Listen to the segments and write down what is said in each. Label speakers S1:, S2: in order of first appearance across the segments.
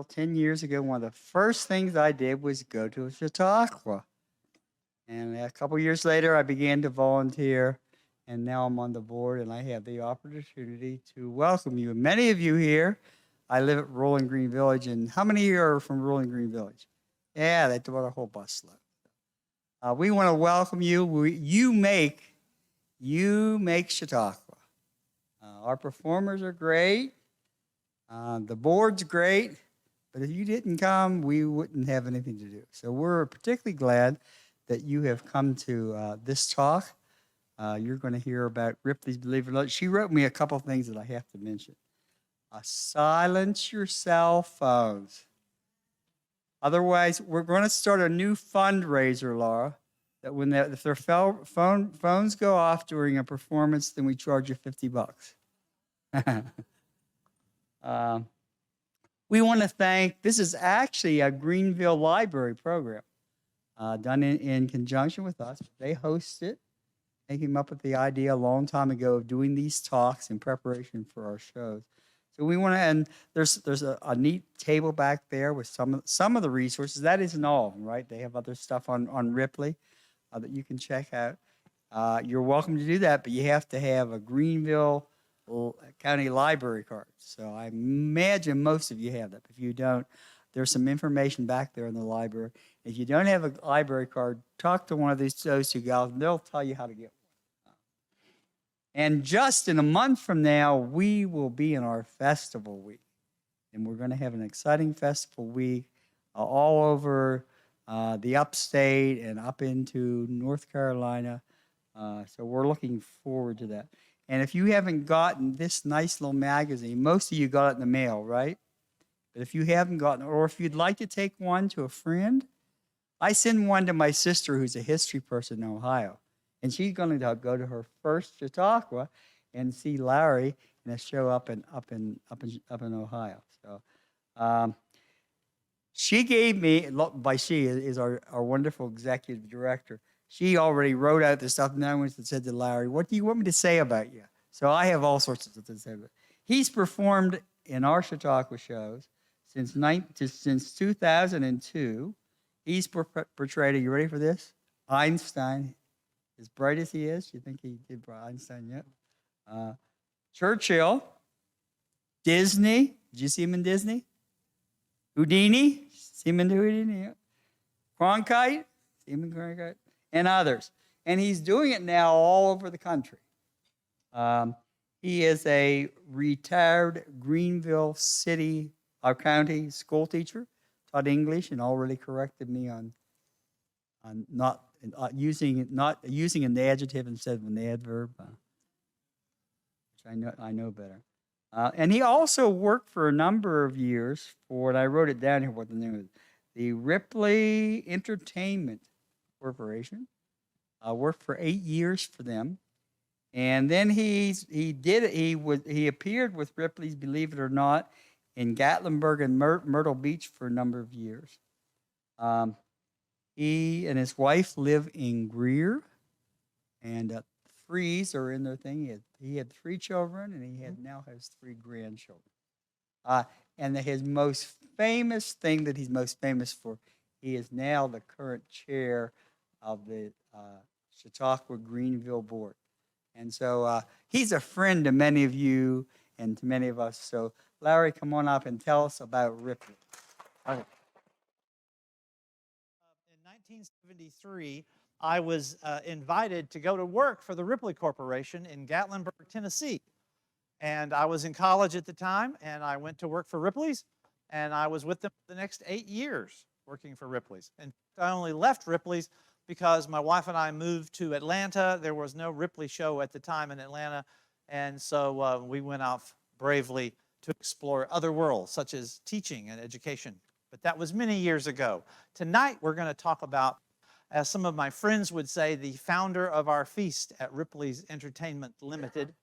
S1: Well, 10 years ago, one of the first things I did was go to Chautauqua. And a couple years later, I began to volunteer, and now I'm on the board, and I have the opportunity to welcome you. Many of you here, I live at Rolling Green Village, and how many here are from Rolling Green Village? Yeah, they brought a whole busload. We want to welcome you. You make Chautauqua. Our performers are great. The board's great. But if you didn't come, we wouldn't have anything to do. So we're particularly glad that you have come to this talk. You're going to hear about Ripley's Believe It or Not. She wrote me a couple of things that I have to mention. Silence your cell phones. Otherwise, we're going to start a new fundraiser, Laura, that if their phones go off during a performance, then we charge you $50. We want to thank, this is actually a Greenville Library program done in conjunction with us. They host it. They came up with the idea a long time ago of doing these talks in preparation for our shows. So we want to, and there's a neat table back there with some of the resources. That isn't all of them, right? They have other stuff on Ripley that you can check out. You're welcome to do that, but you have to have a Greenville County Library card. So I imagine most of you have that. If you don't, there's some information back there in the library. If you don't have a library card, talk to one of those two gals, and they'll tell you how to get one. And just in a month from now, we will be in our festival week. And we're going to have an exciting festival week all over the upstate and up into North Carolina. So we're looking forward to that. And if you haven't gotten this nice little magazine, most of you got it in the mail, right? But if you haven't gotten, or if you'd like to take one to a friend, I send one to my sister who's a history person in Ohio. And she's going to go to her first Chautauqua and see Larry in a show up in Ohio. So she gave me, by she is our wonderful executive director. She already wrote out the stuff, and then I went and said to Larry, what do you want me to say about you? So I have all sorts of things to say about it. He's performed in our Chautauqua shows since 2002. He's portrayed, are you ready for this? Einstein, as bright as he is. You think he did Einstein yet? Churchill, Disney. Did you see him in Disney? Houdini. See him in Houdini? Yeah. Cronkite. See him in Cronkite. And others. And he's doing it now all over the country. He is a retired Greenville City, County school teacher, taught English, and already corrected me on not using an adjective instead of an adverb, which I know better. And he also worked for a number of years for, and I wrote it down here what the name is, the Ripley Entertainment Corporation. Worked for 8 years for them, and then he appeared with Ripley's Believe It or Not in Gatlinburg and Myrtle Beach for a number of years. He and his wife live in Greer, and threes are in their thing. He had 3 children, and he now has 3 grandchildren. And his most famous thing that he's most famous for, he is now the current chair of the Chautauqua Greenville Board. And so he's a friend to many of you and to many of us. So Larry, come on up and tell us about Ripley.
S2: In 1973, I was invited to go to work for the Ripley Corporation in Gatlinburg, Tennessee. And I was in college at the time, and I went to work for Ripley's, and I was with them for the next 8 years working for Ripley's. And I only left Ripley's because my wife and I moved to Atlanta. There was no Ripley show at the time in Atlanta, and so we went off bravely to explore other worlds, such as teaching and education. But that was many years ago. Tonight, we're going to talk about, as some of my friends would say, the founder of our feast at Ripley's Entertainment Limited.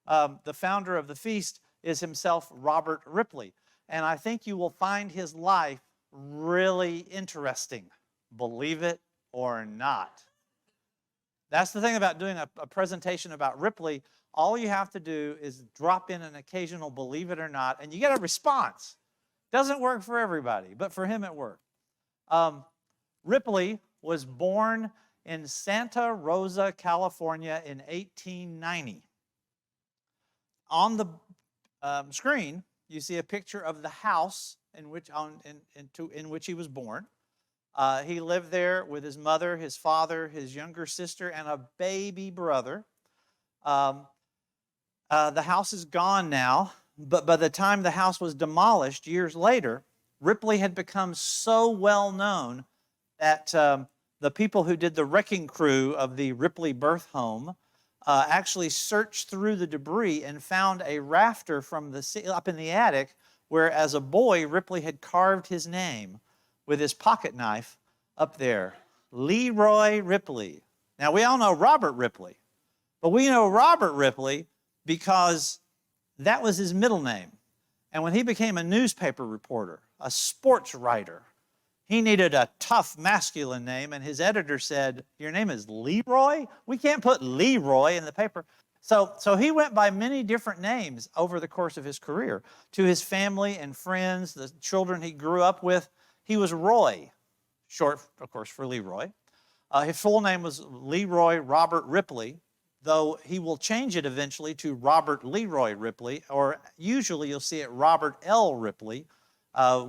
S2: The founder of the feast is himself Robert Ripley, and I think you will find his life really interesting, believe it or not. That's the thing about doing a presentation about Ripley. All you have to do is drop in an occasional believe it or not, and you get a response. Doesn't work for everybody, but for him it worked. Ripley was born in Santa Rosa, California in 1890. On the screen, you see a picture of the house in which he was born. He lived there with his mother, his father, his younger sister, and a baby brother. The house is gone now, but by the time the house was demolished years later, Ripley had become so well known that the people who did the wrecking crew of the Ripley birth home actually searched through the debris and found a rafter from up in the attic where, as a boy, Ripley had carved his name with his pocket knife up there. Leroy Ripley. Now, we all know Robert Ripley, but we know Robert Ripley because that was his middle name. And when he became a newspaper reporter, a sports writer, he needed a tough masculine name, and his editor said, "Your name is Leroy? We can't put Leroy in the paper." So he went by many different names over the course of his career. To his family and friends, the children he grew up with, he was Roy, short, of course, for Leroy. His full name was Leroy Robert Ripley, though he will change it eventually to Robert Leroy Ripley, or usually you'll see it Robert L. Ripley,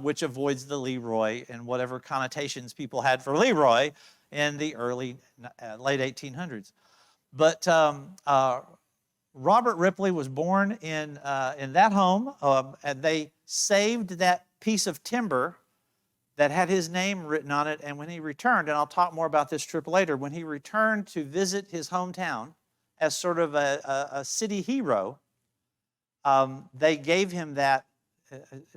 S2: which avoids the Leroy and whatever connotations people had for Leroy in the late 1800s. But Robert Ripley was born in that home, and they saved that piece of timber that had his name written on it. And when he returned, and I'll talk more about this trip later, when he returned to visit his hometown as sort of a city hero, they gave him that,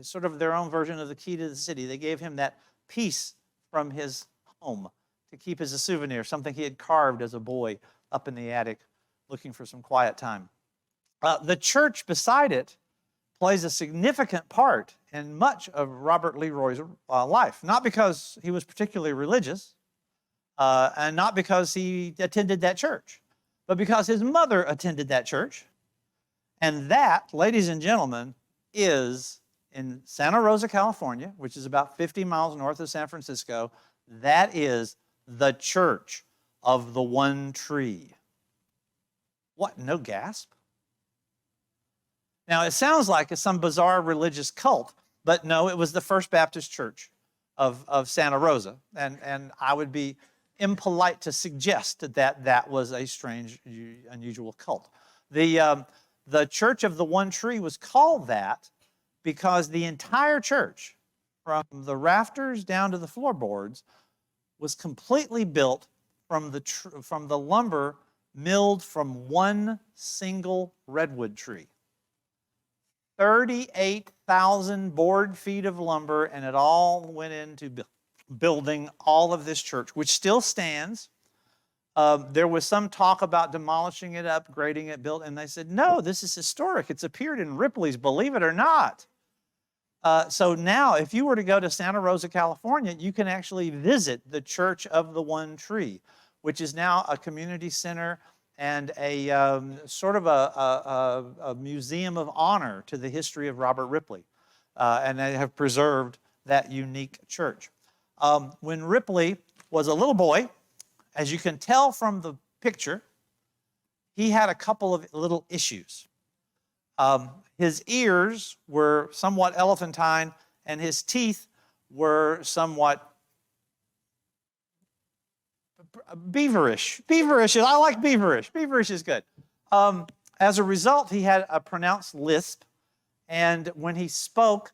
S2: sort of their own version of the key to the city. They gave him that piece from his home to keep as a souvenir, something he had carved as a boy up in the attic looking for some quiet time. The church beside it plays a significant part in much of Robert Leroy's life, not because he was particularly religious and not because he attended that church, but because his mother attended that church. And that, ladies and gentlemen, is in Santa Rosa, California, which is about 50 miles north of San Francisco. That is the Church of the One Tree. What, no gasp? Now, it sounds like it's some bizarre religious cult, but no, it was the First Baptist Church of Santa Rosa. And I would be impolite to suggest that that was a strange, unusual cult. The Church of the One Tree was called that because the entire church, from the rafters down to the floorboards, was completely built from the lumber milled from one single redwood tree. 38,000 board feet of lumber, and it all went into building all of this church, which still stands. There was some talk about demolishing it, upgrading it, and they said, no, this is historic. It's appeared in Ripley's, believe it or not. So now, if you were to go to Santa Rosa, California, you can actually visit the Church of the One Tree, which is now a community center and a sort of a museum of honor to the history of Robert Ripley. And they have preserved that unique church. When Ripley was a little boy, as you can tell from the picture, he had a couple of little issues. His ears were somewhat elephantine, and his teeth were somewhat beaverish. Beaverish, I like beaverish. Beaverish is good. As a result, he had a pronounced lisp, and when he spoke,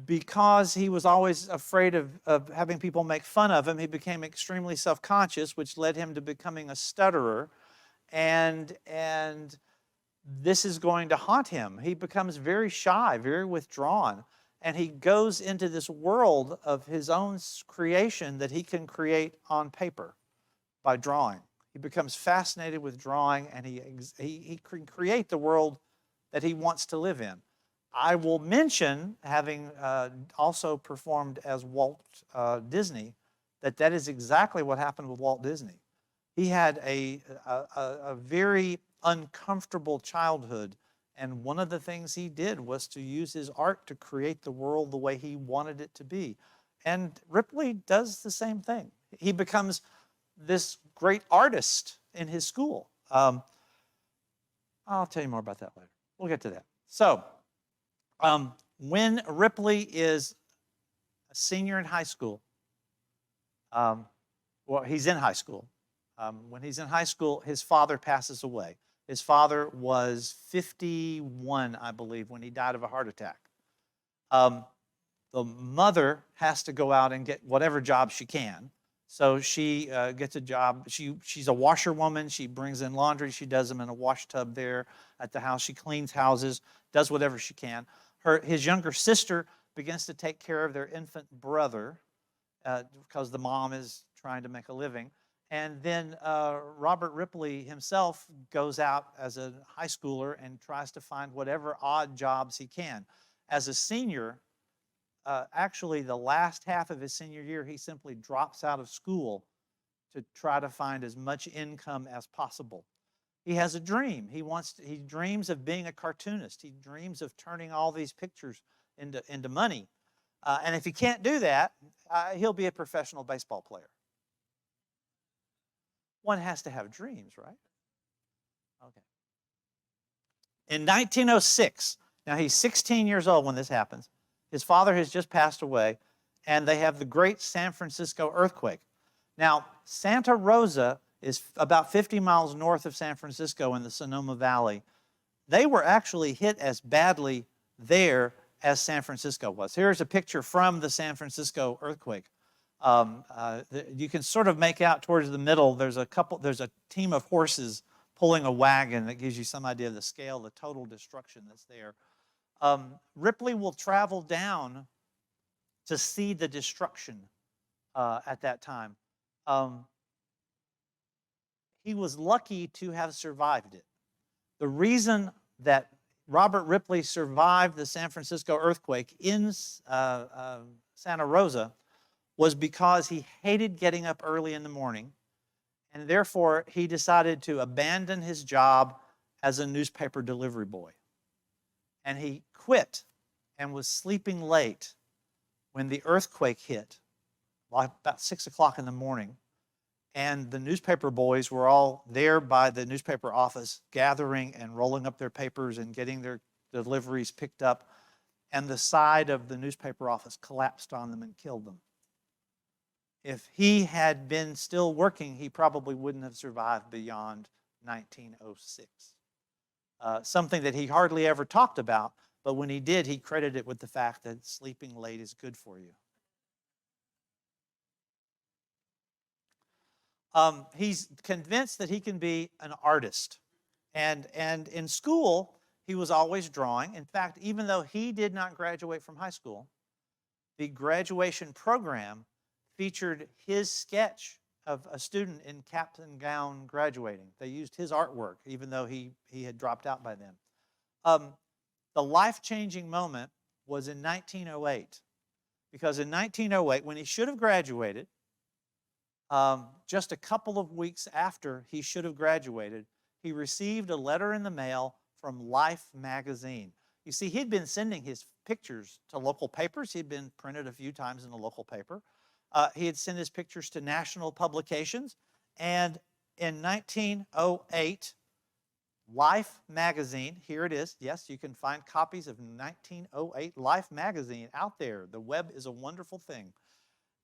S2: because he was always afraid of having people make fun of him, he became extremely self-conscious, which led him to becoming a stutterer, and this is going to haunt him. He becomes very shy, very withdrawn, and he goes into this world of his own creation that he can create on paper by drawing. He becomes fascinated with drawing, and he can create the world that he wants to live in. I will mention, having also performed as Walt Disney, that is exactly what happened with Walt Disney. He had a very uncomfortable childhood And one of the things he did was to use his art to create the world the way he wanted it to be. And Ripley does the same thing. He becomes this great artist in his school. I'll tell you more about that later. We'll get to that. So, when Ripley is a senior in high school, well, he's in high school. When he's in high school, his father passes away. His father was 51, I believe, when he died of a heart attack. The mother has to go out and get whatever job she can. So she gets a job. She's a washerwoman. She brings in laundry. She does them in a wash tub there at the house. She cleans houses, does whatever she can. His younger sister begins to take care of their infant brother because the mom is trying to make a living. And then Robert Ripley himself goes out as a high schooler and tries to find whatever odd jobs he can. As a senior, actually the last half of his senior year, he simply drops out of school to try to find as much income as possible. He has a dream. He dreams of being a cartoonist. He dreams of turning all these pictures into money. And if he can't do that, he'll be a professional baseball player. One has to have dreams, right? Okay. In 1906, now he's 16 years old when this happens. His father has just passed away, and they have the great San Francisco earthquake. Now, Santa Rosa is about 50 miles north of San Francisco in the Sonoma Valley. They were actually hit as badly there as San Francisco was. Here's a picture from the San Francisco earthquake. You can sort of make out towards the middle, there's a team of horses pulling a wagon that gives you some idea of the scale, the total destruction that's there. Ripley will travel down to see the destruction at that time. He was lucky to have survived it. The reason that Robert Ripley survived the San Francisco earthquake in Santa Rosa was because he hated getting up early in the morning, and therefore he decided to abandon his job as a newspaper delivery boy. And he quit and was sleeping late when the earthquake hit, about 6 o'clock in the morning. And the newspaper boys were all there by the newspaper office, gathering and rolling up their papers and getting their deliveries picked up. And the side of the newspaper office collapsed on them and killed them. If he had been still working, he probably wouldn't have survived beyond 1906. Something that he hardly ever talked about, but when he did, he credited it with the fact that sleeping late is good for you. He's convinced that he can be an artist. And in school, he was always drawing. In fact, even though he did not graduate from high school, the graduation program featured his sketch of a student in cap and gown graduating. They used his artwork, even though he had dropped out by then. The life-changing moment was in 1908, because in 1908, when he should have graduated, just a couple of weeks after he should have graduated, he received a letter in the mail from Life magazine. You see, he'd been sending his pictures to local papers. He'd been printed a few times in a local paper. He had sent his pictures to national publications. And in 1908, Life magazine, here it is. Yes, you can find copies of 1908 Life magazine out there. The web is a wonderful thing.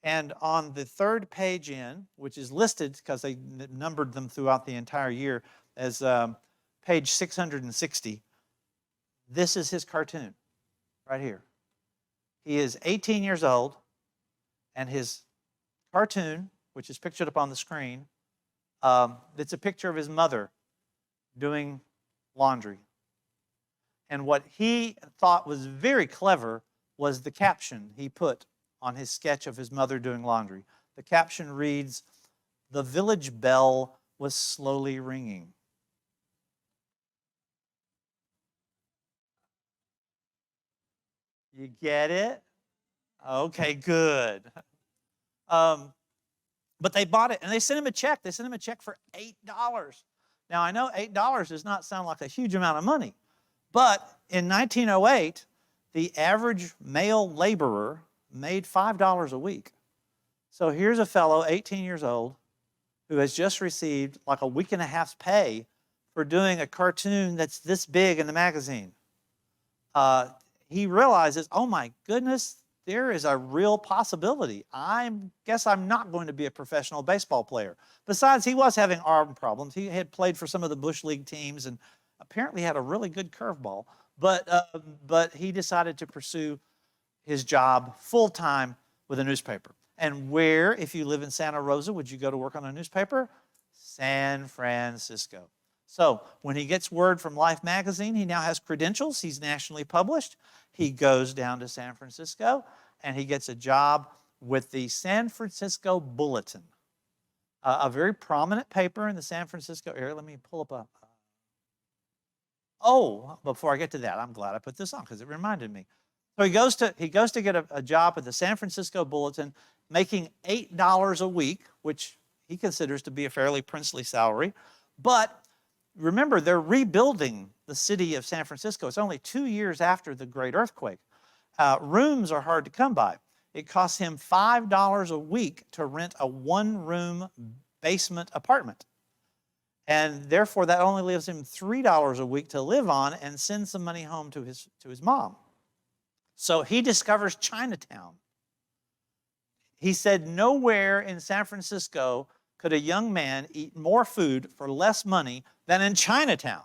S2: And on the third page in, which is listed because they numbered them throughout the entire year as page 660, this is his cartoon right here. He is 18 years old, and his cartoon, which is pictured up on the screen, it's a picture of his mother doing laundry. And what he thought was very clever was the caption he put on his sketch of his mother doing laundry. The caption reads, "The village bell was slowly ringing." You get it? Okay, good. But they bought it, and they sent him a check. They sent him a check for $8. Now, I know $8 does not sound like a huge amount of money, But in 1908, the average male laborer made $5 a week. So here's a fellow, 18 years old, who has just received like a week and a half's pay for doing a cartoon that's this big in the magazine. He realizes, oh my goodness, there is a real possibility. I guess I'm not going to be a professional baseball player. Besides, he was having arm problems. He had played for some of the Bush League teams and apparently had a really good curveball. But he decided to pursue his job full-time with a newspaper. And where, if you live in Santa Rosa, would you go to work on a newspaper? San Francisco. So when he gets word from Life magazine, he now has credentials. He's nationally published. He goes down to San Francisco, and he gets a job with the San Francisco Bulletin, a very prominent paper in the San Francisco area. Let me pull up a... Oh, before I get to that, I'm glad I put this on because it reminded me. So he goes to get a job at the San Francisco Bulletin, making $8 a week, which he considers to be a fairly princely salary. But remember, they're rebuilding the city of San Francisco. It's only 2 years after the great earthquake. Rooms are hard to come by. It costs him $5 a week to rent a one-room basement apartment. And therefore, that only leaves him $3 a week to live on and send some money home to his mom. So he discovers Chinatown. He said nowhere in San Francisco could a young man eat more food for less money than in Chinatown.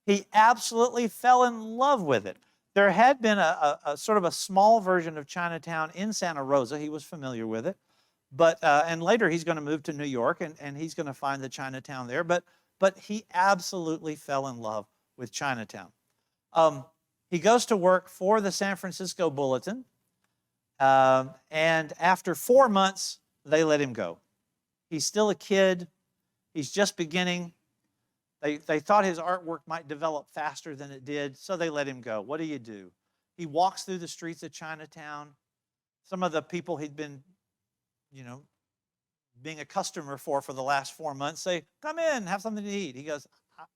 S2: He absolutely fell in love with it. There had been a sort of a small version of Chinatown in Santa Rosa. He was familiar with it. And later he's going to move to New York, and he's going to find the Chinatown there. But he absolutely fell in love with Chinatown. He goes to work for the San Francisco Bulletin, and after 4 months, they let him go. He's still a kid. He's just beginning. They thought his artwork might develop faster than it did, so they let him go. What do? He walks through the streets of Chinatown. Some of the people he'd been, being a customer for the last 4 months say, come in, have something to eat. He goes,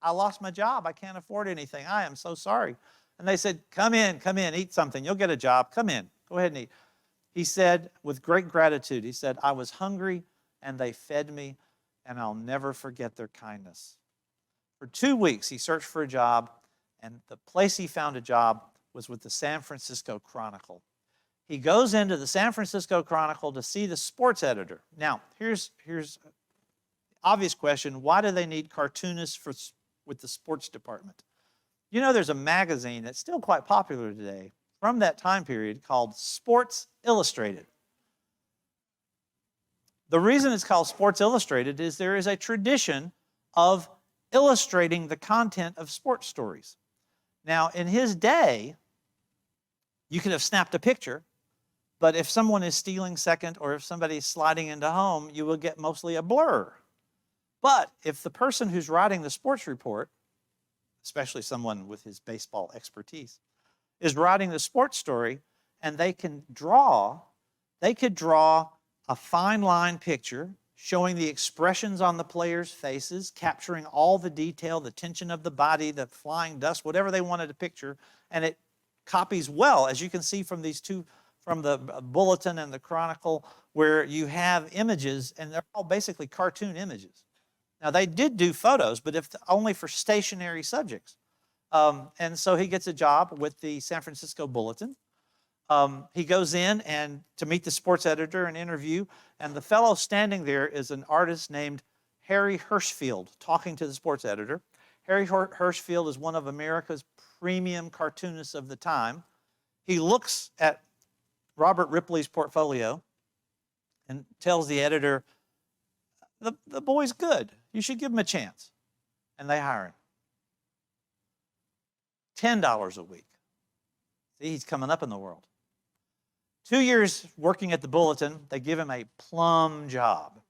S2: I lost my job. I can't afford anything. I am so sorry. And they said, come in, eat something. You'll get a job. Come in, go ahead and eat. He said, with great gratitude, he said, I was hungry and they fed me, and I'll never forget their kindness. For 2 weeks, he searched for a job, and the place he found a job was with the San Francisco Chronicle. He goes into the San Francisco Chronicle to see the sports editor. Now, here's the obvious question. Why do they need cartoonists with the sports department? There's a magazine that's still quite popular today from that time period called Sports Illustrated. The reason it's called Sports Illustrated is there is a tradition of illustrating the content of sports stories. Now, in his day, you could have snapped a picture, but if someone is stealing second or if somebody's sliding into home, you will get mostly a blur. But if the person who's writing the sports report, especially someone with his baseball expertise, is writing the sports story and they could draw a fine line picture showing the expressions on the players' faces, capturing all the detail, the tension of the body, the flying dust, whatever they wanted to picture, and it copies well, as you can see from these two, from the Bulletin and the Chronicle, where you have images, and they're all basically cartoon images. Now, they did do photos, but only for stationary subjects. And so he gets a job with the San Francisco Bulletin. He goes in to meet the sports editor and interview, and the fellow standing there is an artist named Harry Hirschfield talking to the sports editor. Harry Hirschfield is one of America's premium cartoonists of the time. He looks at Robert Ripley's portfolio and tells the editor, the boy's good. You should give him a chance. And they hire him. $10 a week. See, he's coming up in the world. 2 years working at the Bulletin, they give him a plum job.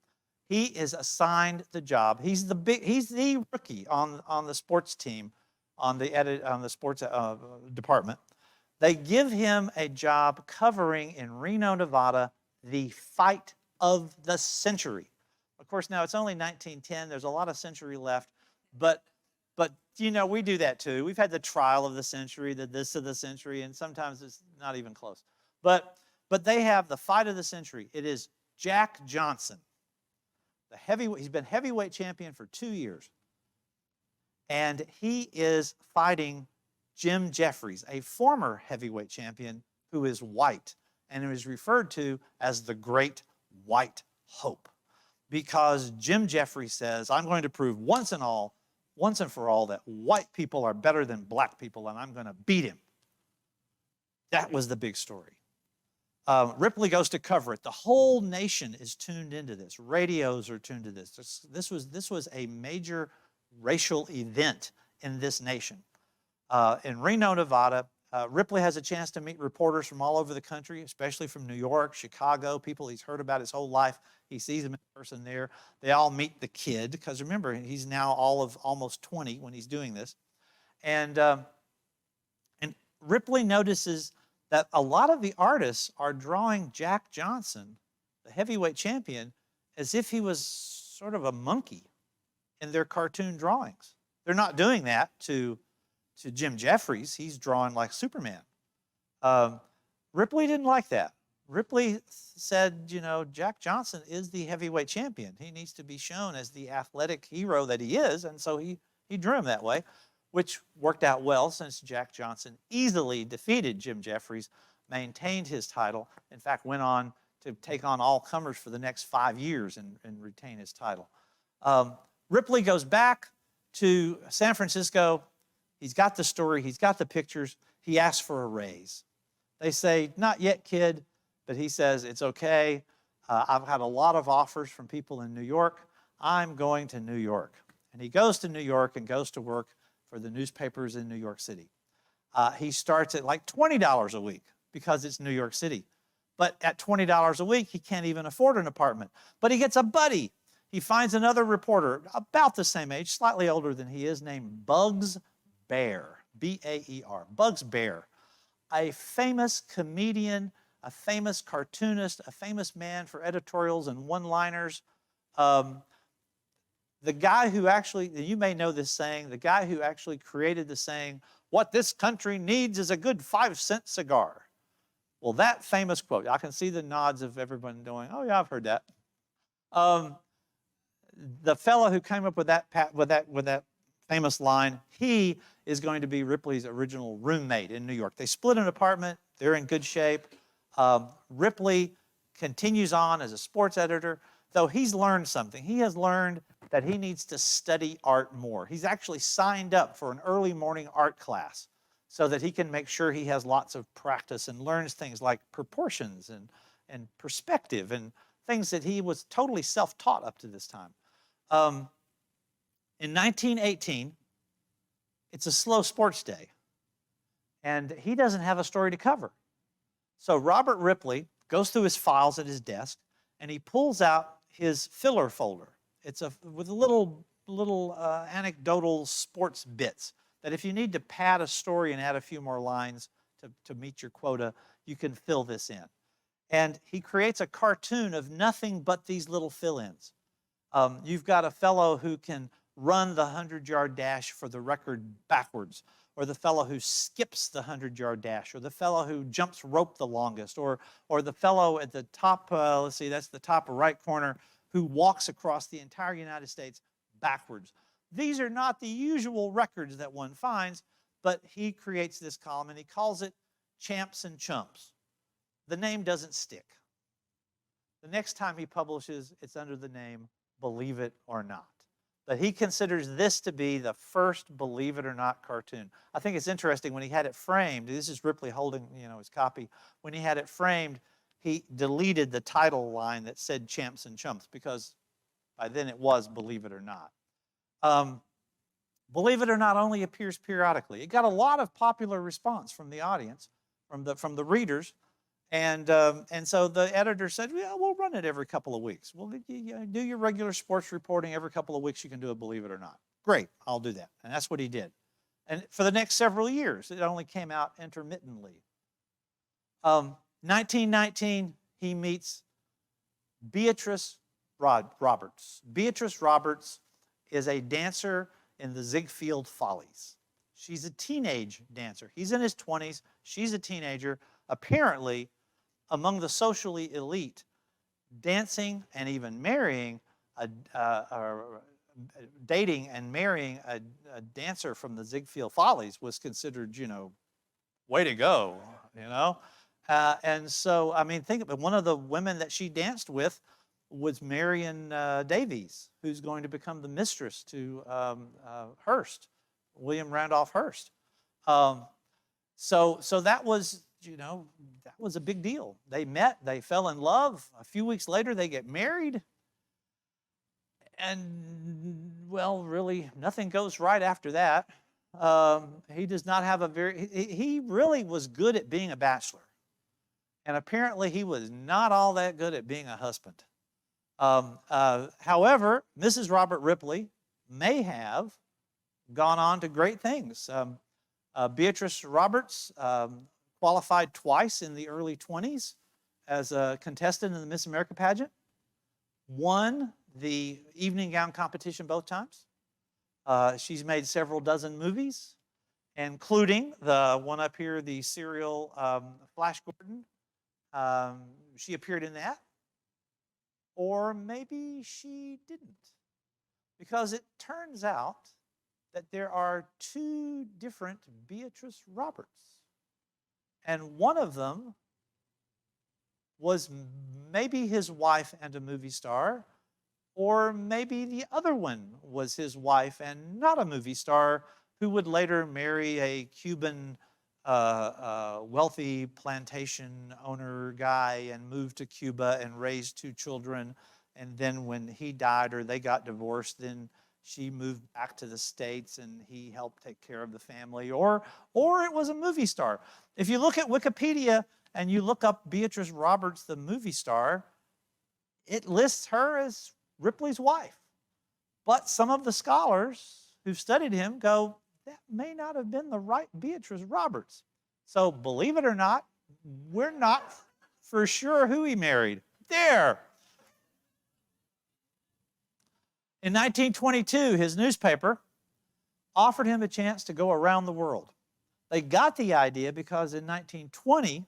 S2: He is assigned the job. He's the rookie on the sports team, on the sports department. They give him a job covering in Reno, Nevada, the fight of the century. Of course, now it's only 1910. There's a lot of century left, but you know, we do that too. We've had the trial of the century, the this of the century, and sometimes it's not even close. But they have the fight of the century. It is Jack Johnson, he's been heavyweight champion for 2 years. And he is fighting Jim Jeffries, a former heavyweight champion who is white and who is referred to as the Great White Hope. Because Jim Jeffries says, I'm going to prove once and for all that white people are better than black people, and I'm going to beat him. That was the big story. Ripley goes to cover it. The whole nation is tuned into this. Radios are tuned to this. This was a major racial event in this nation. In Reno, Nevada, Ripley has a chance to meet reporters from all over the country, especially from New York, Chicago, people he's heard about his whole life. He sees them in person there. They all meet the kid, because remember, he's now all of almost 20 when he's doing this. And Ripley notices that a lot of the artists are drawing Jack Johnson, the heavyweight champion, as if he was sort of a monkey in their cartoon drawings. They're not doing that to Jim Jeffries. He's drawing like Superman. Ripley didn't like that. Ripley said, you know, Jack Johnson is the heavyweight champion. He needs to be shown as the athletic hero that he is, and so he drew him that way, which worked out well since Jack Johnson easily defeated Jim Jeffries, maintained his title, in fact, went on to take on all comers for the next 5 years and retain his title. Ripley goes back to San Francisco. He's got the story. He's got the pictures. He asks for a raise. They say, not yet, kid, but he says, it's okay. I've had a lot of offers from people in New York. I'm going to New York. And he goes to New York and goes to work for the newspapers in New York City. He starts at like $20 a week because it's New York City. But at $20 a week, he can't even afford an apartment. But he gets a buddy. He finds another reporter about the same age, slightly older than he is, named Bugs Baer, B-A-E-R, Bugs Baer, a famous comedian, a famous cartoonist, a famous man for editorials and one-liners. The guy who actually, you may know this saying, the guy who actually created the saying, what this country needs is a good 5-cent cigar. Well, that famous quote, I can see the nods of everyone going, oh yeah, I've heard that. The fellow who came up with that famous line, he is going to be Ripley's original roommate in New York. They split an apartment. They're in good shape. Ripley continues on as a sports editor, though he's learned something. He has learned that he needs to study art more. He's actually signed up for an early morning art class so that he can make sure he has lots of practice and learns things like proportions and perspective and things that he was totally self-taught up to this time. In 1918, it's a slow sports day, and he doesn't have a story to cover. So Robert Ripley goes through his files at his desk, and he pulls out his filler folder. It's with little anecdotal sports bits that if you need to pad a story and add a few more lines to meet your quota, you can fill this in. And he creates a cartoon of nothing but these little fill-ins. You've got a fellow who can run the 100-yard dash for the record backwards, or the fellow who skips the 100-yard dash, or the fellow who jumps rope the longest, or the fellow at the top, let's see, that's the top right corner, who walks across the entire United States backwards. These are not the usual records that one finds, but he creates this column, and he calls it Champs and Chumps. The name doesn't stick. The next time he publishes, it's under the name Believe It or Not. But he considers this to be the first Believe It or Not cartoon. I think it's interesting, when he had it framed, this is Ripley holding, his copy. When he had it framed, he deleted the title line that said Champs and Chumps, because by then it was Believe It or Not. Believe It or Not only appears periodically. It got a lot of popular response from the audience, from the readers. And so the editor said, yeah, we'll run it every couple of weeks. Well, do your regular sports reporting every couple of weeks. You can do a Believe It or Not. Great, I'll do that. And that's what he did. And for the next several years, it only came out intermittently. 1919, he meets Beatrice Roberts. Beatrice Roberts is a dancer in the Ziegfeld Follies. She's a teenage dancer. He's in his 20s. She's a teenager. Apparently, among the socially elite, dancing and even marrying, dating and marrying a dancer from the Ziegfeld Follies was considered, way to go, And so, I mean, think of it. One of the women that she danced with was Marion Davies, who's going to become the mistress to Hearst, William Randolph Hearst. So that was, that was a big deal. They met, they fell in love. A few weeks later, they get married. And, well, really, nothing goes right after that. He does not have he really was good at being a bachelor. And apparently he was not all that good at being a husband. However, Mrs. Robert Ripley may have gone on to great things. Beatrice Roberts qualified twice in the early 20s as a contestant in the Miss America pageant, won the evening gown competition both times. She's made several dozen movies, including the one up here, the serial Flash Gordon. She appeared in that. Or maybe she didn't. Because it turns out that there are two different Beatrice Roberts. And one of them was maybe his wife and a movie star, or maybe the other one was his wife and not a movie star who would later marry a Cuban wealthy plantation owner guy and move to Cuba and raise two children. And then when he died or they got divorced, then she moved back to the States and he helped take care of the family. Or it was a movie star. If you look at Wikipedia and you look up Beatrice Roberts, the movie star, it lists her as Ripley's wife. But some of the scholars who've studied him go, that may not have been the right Beatrice Roberts. So believe it or not, we're not for sure who he married. There. In 1922, his newspaper offered him a chance to go around the world. They got the idea because in 1920,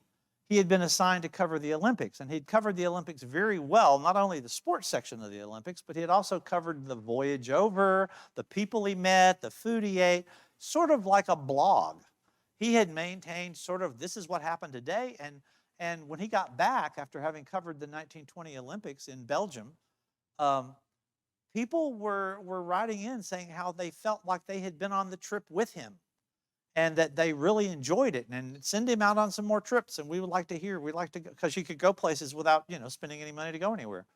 S2: he had been assigned to cover the Olympics, and he'd covered the Olympics very well, not only the sports section of the Olympics, but he had also covered the voyage over, the people he met, the food he ate, sort of like a blog. He had maintained sort of, this is what happened today, and when he got back after having covered the 1920 Olympics in Belgium, people were writing in saying how they felt like they had been on the trip with him and that they really enjoyed it, and send him out on some more trips, and we would like to hear, we'd like to go, because you could go places without, spending any money to go anywhere.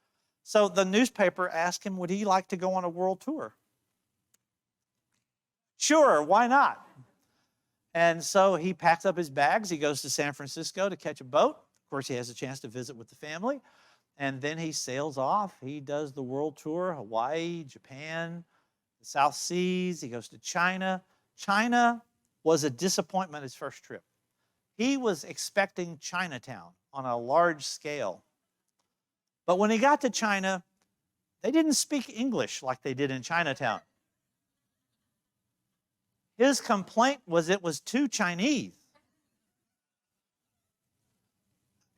S2: So the newspaper asked him, would he like to go on a world tour? Sure, why not? And so he packs up his bags, he goes to San Francisco to catch a boat. Of course, he has a chance to visit with the family. And then he sails off. He does the world tour, Hawaii, Japan, the South Seas. He goes to China. China was a disappointment his first trip. He was expecting Chinatown on a large scale. But when he got to China, they didn't speak English like they did in Chinatown. His complaint was it was too Chinese.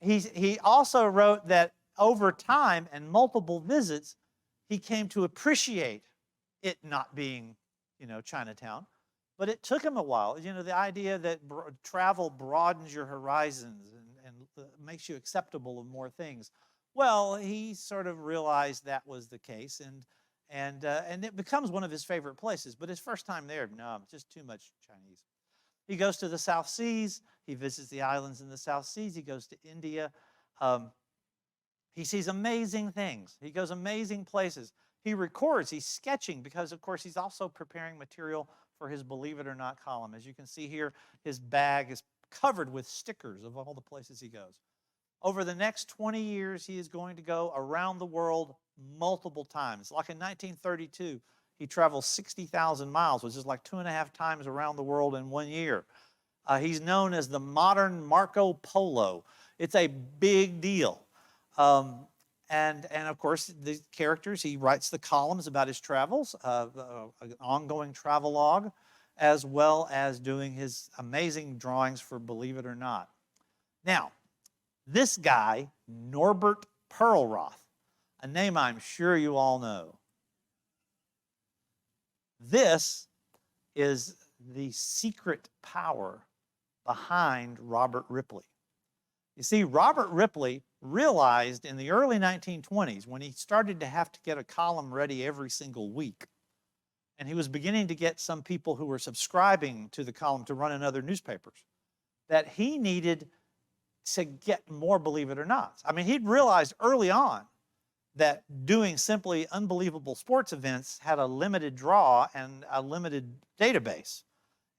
S2: He also wrote that over time and multiple visits, he came to appreciate it not being, Chinatown. But it took him a while. The idea that travel broadens your horizons and makes you acceptable of more things. Well, he sort of realized that was the case, and it becomes one of his favorite places. But his first time there, no, just too much Chinese. He goes to the South Seas. He visits the islands in the South Seas. He goes to India. He sees amazing things. He goes amazing places. He records. He's sketching because, of course, he's also preparing material for his Believe It or Not column. As you can see here, his bag is covered with stickers of all the places he goes. Over the next 20 years, he is going to go around the world multiple times. Like in 1932, he traveled 60,000 miles, which is like 2.5 times around the world in 1 year. He's known as the modern Marco Polo. It's a big deal. And of course, the characters, he writes the columns about his travels, an ongoing travelogue, as well as doing his amazing drawings for Believe It or Not. Now, this guy, Norbert Perlroth, a name I'm sure you all know. This is the secret power behind Robert Ripley. You see, Robert Ripley realized in the early 1920s, when he started to have to get a column ready every single week, and he was beginning to get some people who were subscribing to the column to run in other newspapers, that he needed to get more Believe It or Not. I mean, he'd realized early on that doing simply unbelievable sports events had a limited draw and a limited database.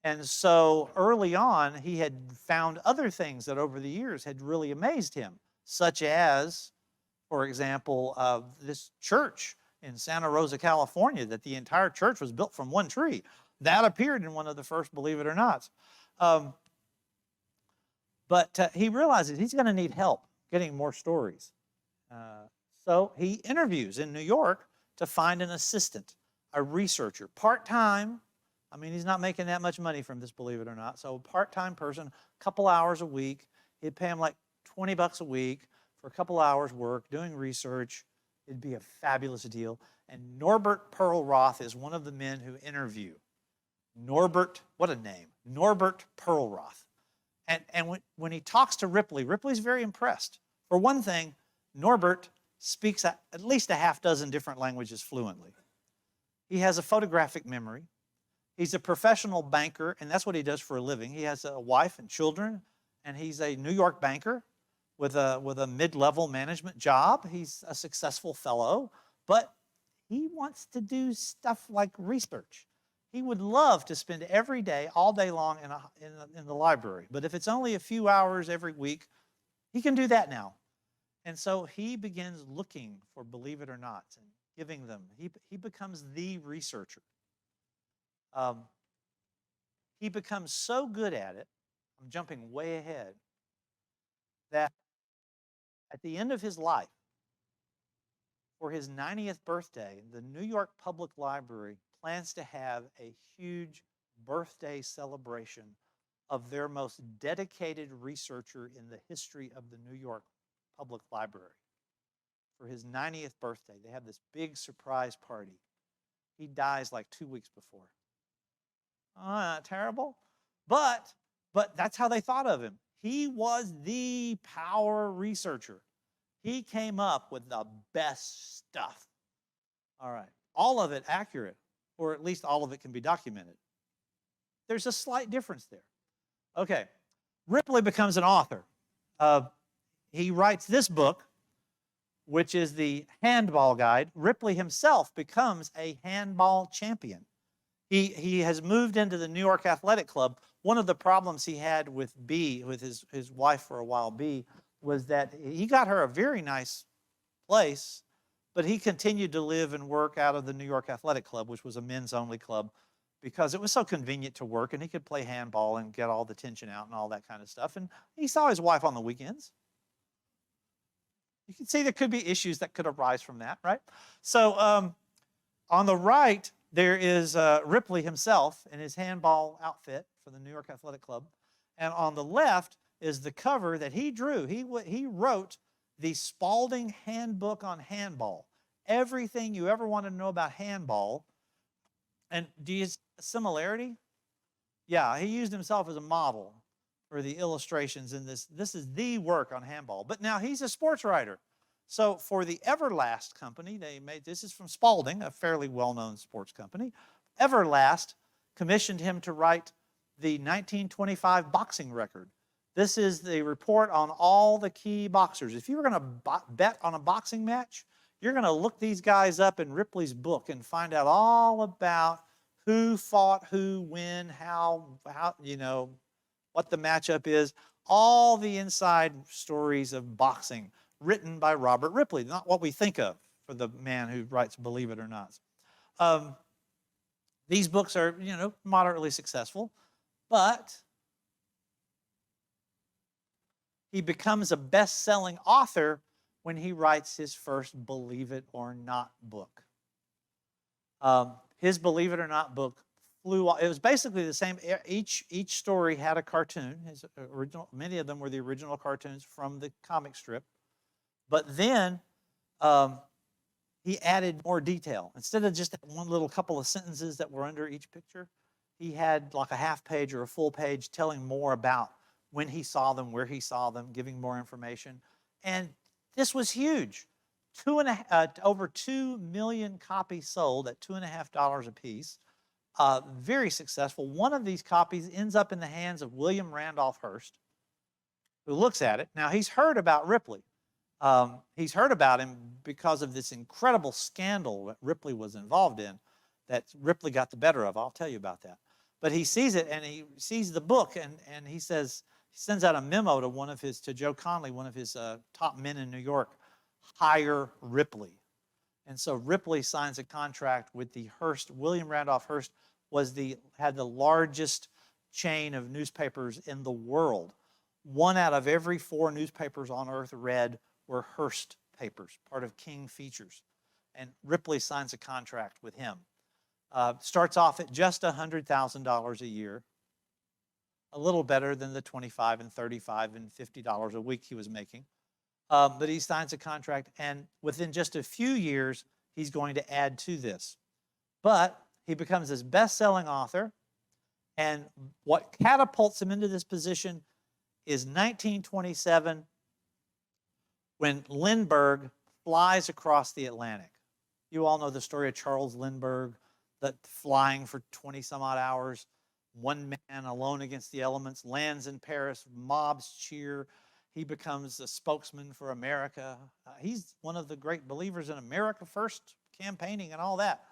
S2: And so early on, he had found other things that over the years had really amazed him, such as, for example, this church in Santa Rosa, California, that the entire church was built from one tree. That appeared in one of the first Believe It or Nots. But he realizes he's going to need help getting more stories. So he interviews in New York to find an assistant, a researcher, part-time. I mean, he's not making that much money from this, Believe It or Not. So a part-time person, a couple hours a week. He'd pay him like $20 a week for a couple hours work, doing research. It'd be a fabulous deal. And Norbert Perlroth is one of the men who interview. Norbert, what a name, Norbert Perlroth. And when he talks to Ripley, Ripley's very impressed. For one thing, Norbert speaks at least a half dozen different languages fluently. He has a photographic memory. He's a professional banker, and that's what he does for a living. He has a wife and children, and he's a New York banker with a mid-level management job. He's a successful fellow, but he wants to do stuff like research. He would love to spend every day, all day long in the library. But if it's only a few hours every week, he can do that now. And so he begins looking for Believe It or Not and giving them. He becomes the researcher. He becomes so good at it, I'm jumping way ahead, that at the end of his life, for his 90th birthday, the New York Public Library plans to have a huge birthday celebration of their most dedicated researcher in the history of the New York Public Library. For his 90th birthday, they have this big surprise party. He dies like 2 weeks before. Oh, not terrible? But that's how they thought of him. He was the power researcher. He came up with the best stuff. All right. All of it accurate, or at least all of it can be documented. There's a slight difference there. Okay. Ripley becomes an author. He writes this book, which is the Handball Guide. Ripley himself becomes a handball champion. He has moved into the New York Athletic Club. One of the problems he had with Bee, with his wife for a while, Bee, was that he got her a very nice place, but he continued to live and work out of the New York Athletic Club, which was a men's-only club, because it was so convenient to work, and he could play handball and get all the tension out and all that kind of stuff. And he saw his wife on the weekends. You can see there could be issues that could arise from that, right? So on the right, there is Ripley himself in his handball outfit for the New York Athletic Club. And on the left is the cover that he drew. He wrote the Spalding Handbook on Handball. Everything you ever wanted to know about handball. And do you see a similarity? Yeah, he used himself as a model for the illustrations in this. This is the work on handball. But now he's a sports writer. So for the Everlast company, they made, this is from Spalding, a fairly well-known sports company. Everlast commissioned him to write the 1925 boxing record. This is the report on all the key boxers. If you were going to bet on a boxing match, you're going to look these guys up in Ripley's book and find out all about who fought who, when, how, you know, what the matchup is, all the inside stories of boxing written by Robert Ripley, not what we think of for the man who writes Believe It or Not. These books are, you know, moderately successful, but he becomes a best-selling author when he writes his first Believe It or Not book. His Believe It or Not book flew off. It was basically the same. Each story had a cartoon. His original, many of them were the original cartoons from the comic strip. But then he added more detail. Instead of just one little couple of sentences that were under each picture, he had like a half page or a full page telling more about when he saw them, where he saw them, giving more information. And this was huge. Over 2 million copies sold at $2.50 a piece. Very successful. One of these copies ends up in the hands of William Randolph Hearst, who looks at it. Now, he's heard about Ripley. He's heard about him because of this incredible scandal that Ripley was involved in, that Ripley got the better of. I'll tell you about that. But he sees it, and he sees the book, and he sends out a memo to Joe Conley, one of his top men in New York, hire Ripley. And so Ripley signs a contract with the Hearst. William Randolph Hearst had the largest chain of newspapers in the world. 1 out of every 4 newspapers on earth read were Hearst papers, part of King Features. And Ripley signs a contract with him. Starts off at just $100,000 a year, a little better than the $25 and $35 and $50 a week he was making. But he signs a contract, and within just a few years, he's going to add to this. But he becomes this best-selling author, and what catapults him into this position is 1927, when Lindbergh flies across the Atlantic. You all know the story of Charles Lindbergh, that flying for 20-some-odd hours, one man alone against the elements, lands in Paris, mobs cheer. He becomes a spokesman for America. He's one of the great believers in America First campaigning and all that.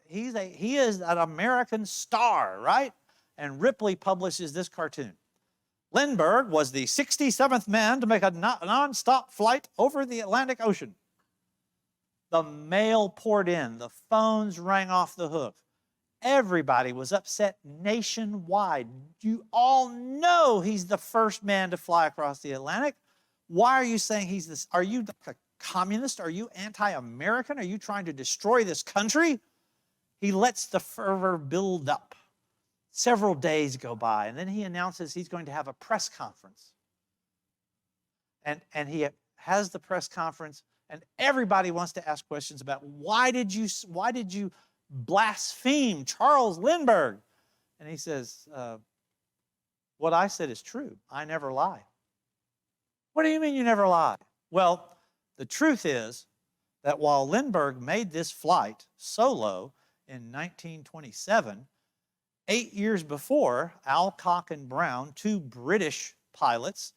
S2: He is an American star, right? And Ripley publishes this cartoon. Lindbergh was the 67th man to make a non-stop flight over the Atlantic Ocean. The mail poured in. The phones rang off the hook. Everybody was upset nationwide. You all know he's the first man to fly across the Atlantic. Why are you saying he's this? Are you like a communist? Are you anti-American? Are you trying to destroy this country? He lets the fervor build up. Several days go by, and then he announces he's going to have a press conference. And he has the press conference, and everybody wants to ask questions about why did you blaspheme Charles Lindbergh? And he says, what I said is true. I never lie. What do you mean you never lie? Well, the truth is that while Lindbergh made this flight solo in 1927, 8 years before, Alcock and Brown, 2 British pilots,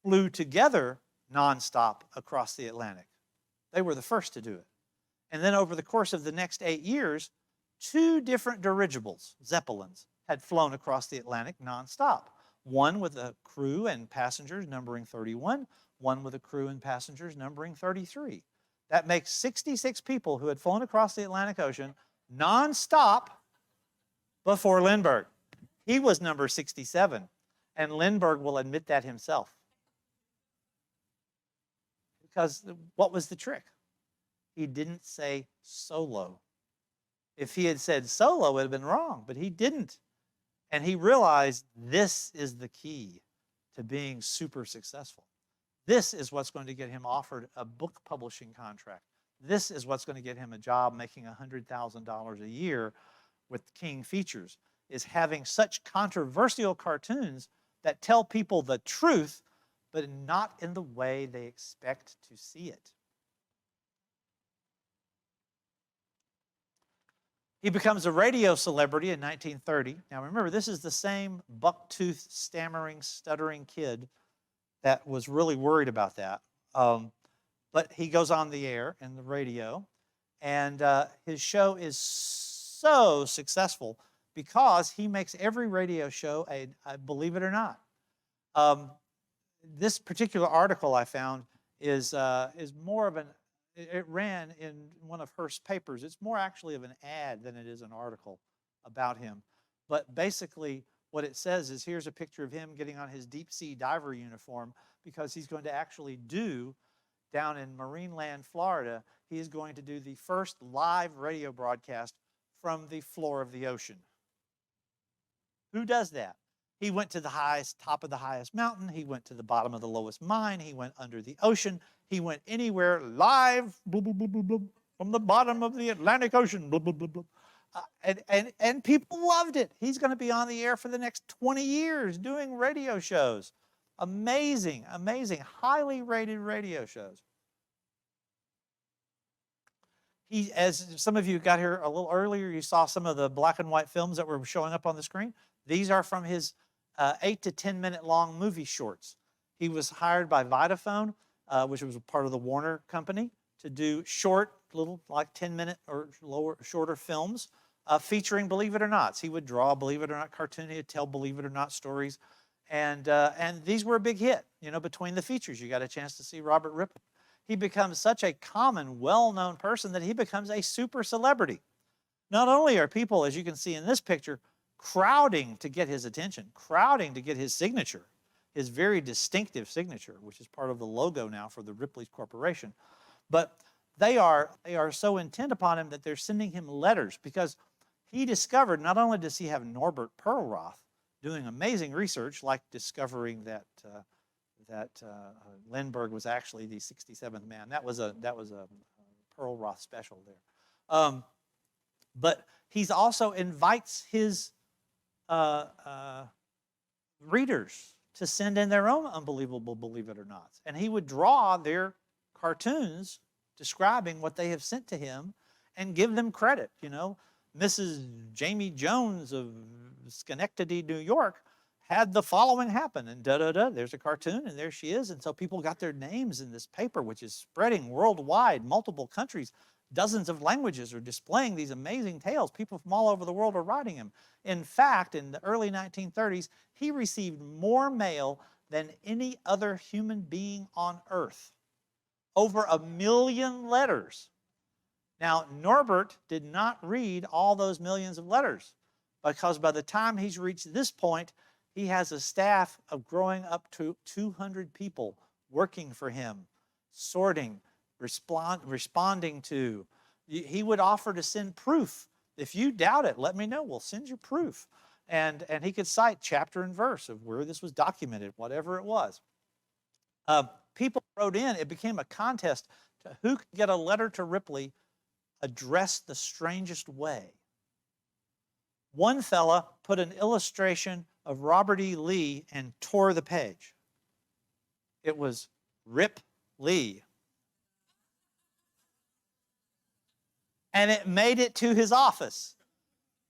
S2: flew together nonstop across the Atlantic. They were the first to do it. And then over the course of the next 8 years, 2 different dirigibles, Zeppelins, had flown across the Atlantic nonstop. One with a crew and passengers numbering 31, one with a crew and passengers numbering 33. That makes 66 people who had flown across the Atlantic Ocean nonstop before Lindbergh. He was number 67, and Lindbergh will admit that himself. Because what was the trick? He didn't say solo. If he had said solo, it would have been wrong, but he didn't. And he realized this is the key to being super successful. This is what's going to get him offered a book publishing contract. This is what's going to get him a job making $100,000 a year with King Features, is having such controversial cartoons that tell people the truth, but not in the way they expect to see it. He becomes a radio celebrity in 1930. Now remember, this is the same buck-toothed, stammering, stuttering kid that was really worried about that. But he goes on the air and the radio, and his show is so successful because he makes every radio show a believe it or not. This particular article I found is more of it ran in one of Hearst's papers. It's more actually of an ad than it is an article about him. But basically what it says is, here's a picture of him getting on his deep sea diver uniform because he's going to actually do down in Marineland, Florida, he is going to do the first live radio broadcast from the floor of the ocean. Who does that? He went to the top of the highest mountain. He went to the bottom of the lowest mine. He went under the ocean. He went anywhere live from the bottom of the Atlantic Ocean. And people loved it. He's going to be on the air for the next 20 years doing radio shows. Amazing, amazing, highly rated radio shows. As some of you got here a little earlier, you saw some of the black and white films that were showing up on the screen. These are from his 8 to 10 minute long movie shorts. He was hired by Vitaphone, which was a part of the Warner Company, to do short, little like 10-minute or shorter films featuring Believe It or Nots. He would draw Believe It or Not cartoon. He'd tell Believe It or Not stories. And these were a big hit. You know, between the features, you got a chance to see Robert Ripley. He becomes such a common, well-known person that he becomes a super celebrity. Not only are people, as you can see in this picture, crowding to get his attention, crowding to get his signature, his very distinctive signature, which is part of the logo now for the Ripley's Corporation, but they are so intent upon him that they're sending him letters, because he discovered, not only does he have Norbert Perlroth doing amazing research, like discovering that Lindbergh was actually the 67th man. That was a Perlroth special there. But he's also invites his readers to send in their own unbelievable Believe It or Nots. And he would draw their cartoons describing what they have sent to him and give them credit. You know, Mrs. Jamie Jones of Schenectady, New York, had the following happen, and there's a cartoon, and there she is. And so people got their names in this paper, which is spreading worldwide, multiple countries, dozens of languages are displaying these amazing tales. People from all over the world are writing him. In fact, in the early 1930s, he received more mail than any other human being on earth. Over 1 million letters. Now, Norbert did not read all those millions of letters, because by the time he's reached this point, he has a staff of growing up to 200 people working for him, sorting, responding to. He would offer to send proof. If you doubt it, let me know. We'll send you proof. And he could cite chapter and verse of where this was documented, whatever it was. People wrote in. It became a contest to who could get a letter to Ripley addressed the strangest way. One fella put an illustration of Robert E. Lee and tore the page. It was Rip Lee. And it made it to his office.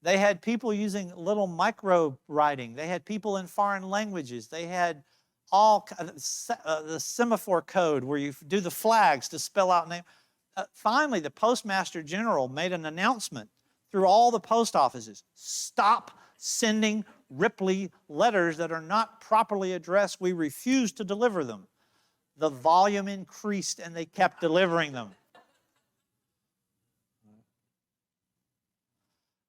S2: They had people using little micro writing. They had people in foreign languages. They had all the semaphore code where you do the flags to spell out name. Finally, the Postmaster General made an announcement through all the post offices. Stop sending Ripley letters that are not properly addressed. We refuse to deliver them. The volume increased and they kept delivering them.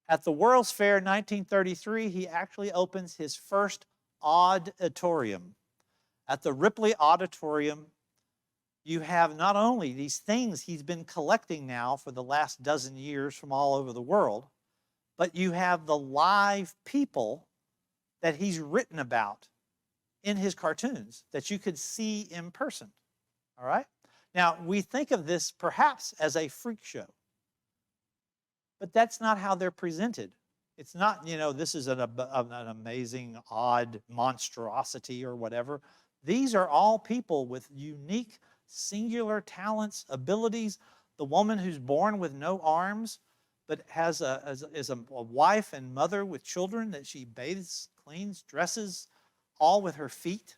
S2: At the World's Fair 1933, he actually opens his first auditorium. At the Ripley Auditorium, you have not only these things he's been collecting now for the last dozen years from all over the world, but you have the live people that he's written about in his cartoons that you could see in person. All right? Now, we think of this perhaps as a freak show, but that's not how they're presented. It's not, you know, this is an amazing, odd monstrosity or whatever. These are all people with unique, singular talents, abilities. The woman who's born with no arms, but is a wife and mother with children that she bathes, cleans, dresses, all with her feet.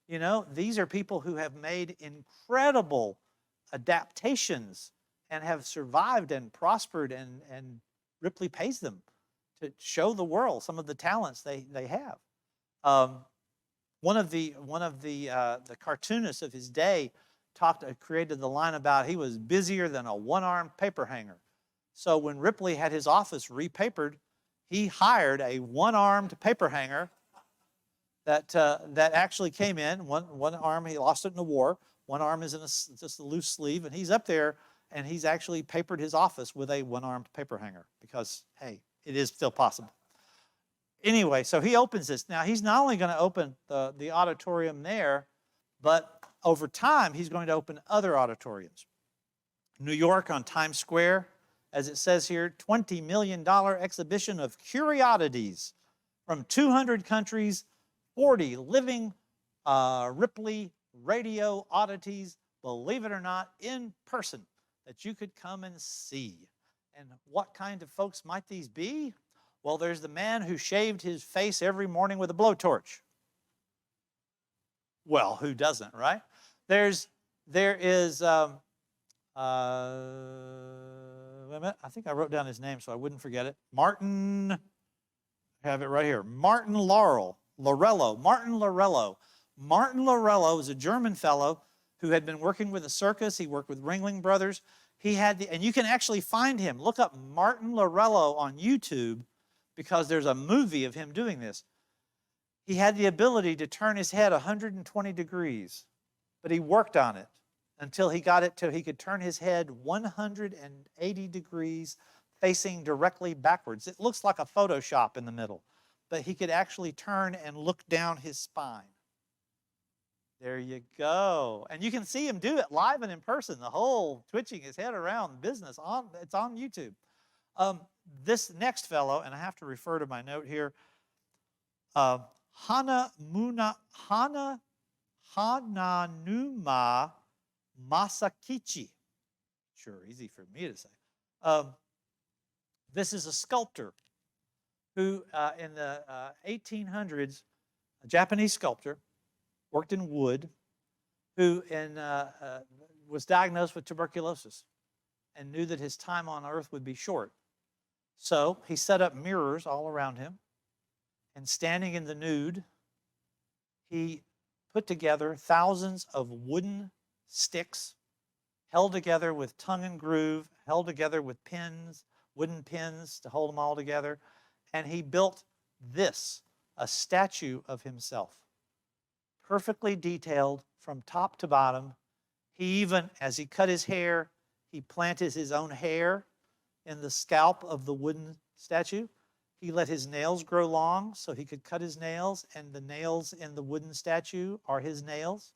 S2: You know, these are people who have made incredible adaptations and have survived and prospered, and Ripley pays them to show the world some of the talents they have. One of the cartoonists of his day created the line about he was busier than a one-armed paper hanger. So when Ripley had his office repapered, he hired a one-armed paper hanger that actually came in. One arm, he lost it in the war. One arm is in just a loose sleeve, and he's up there, and he's actually papered his office with a one-armed paper hanger because, hey, it is still possible. Anyway, so he opens this. Now, he's not only going to open the auditorium there, but over time, he's going to open other auditoriums. New York on Times Square, as it says here, $20 million exhibition of curiosities from 200 countries, 40 living Ripley radio oddities, believe it or not, in person, that you could come and see. And what kind of folks might these be? Well, there's the man who shaved his face every morning with a blowtorch. Well, who doesn't, right? There is, wait a minute, I think I wrote down his name so I wouldn't forget it. Martin, I have it right here. Martin Lorello. Martin Lorello. Martin Lorello is a German fellow who had been working with a circus. He worked with Ringling Brothers. He had and you can actually find him. Look up Martin Lorello on YouTube because there's a movie of him doing this. He had the ability to turn his head 120 degrees, but he worked on it until he got it to he could turn his head 180 degrees facing directly backwards. It looks like a Photoshop in the middle, but he could actually turn and look down his spine. There you go. And you can see him do it live and in person, the whole twitching his head around business. It's on YouTube. This next fellow, and I have to refer to my note here, Hananuma Masakichi. Sure, easy for me to say. This is a sculptor who, in the 1800s, a Japanese sculptor, worked in wood, who was diagnosed with tuberculosis and knew that his time on earth would be short. So he set up mirrors all around him, and standing in the nude, he put together thousands of wooden sticks held together with tongue and groove, held together with pins, wooden pins to hold them all together, and he built this, a statue of himself, perfectly detailed from top to bottom. He even, as he cut his hair, he planted his own hair in the scalp of the wooden statue. He let his nails grow long so he could cut his nails, and the nails in the wooden statue are his nails.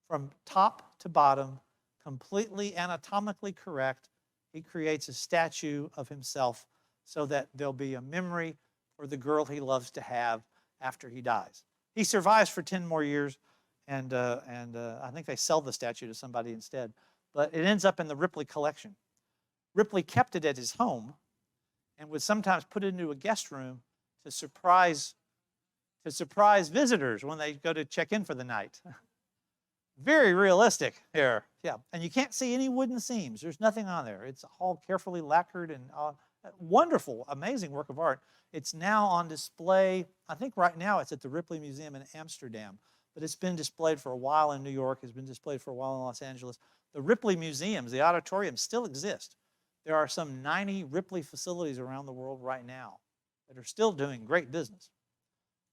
S2: From top to bottom, completely anatomically correct, he creates a statue of himself so that there'll be a memory for the girl he loves to have after he dies. He survives for 10 more years, and I think they sell the statue to somebody instead. But it ends up in the Ripley collection. Ripley kept it at his home and would sometimes put it into a guest room to surprise visitors when they go to check in for the night. Very realistic here. Yeah, and you can't see any wooden seams. There's nothing on there. It's all carefully lacquered and wonderful, amazing work of art. It's now on display. I think right now it's at the Ripley Museum in Amsterdam, but it's been displayed for a while in New York. It's been displayed for a while in Los Angeles. The Ripley Museums, the auditoriums, still exist. There are some 90 Ripley facilities around the world right now that are still doing great business.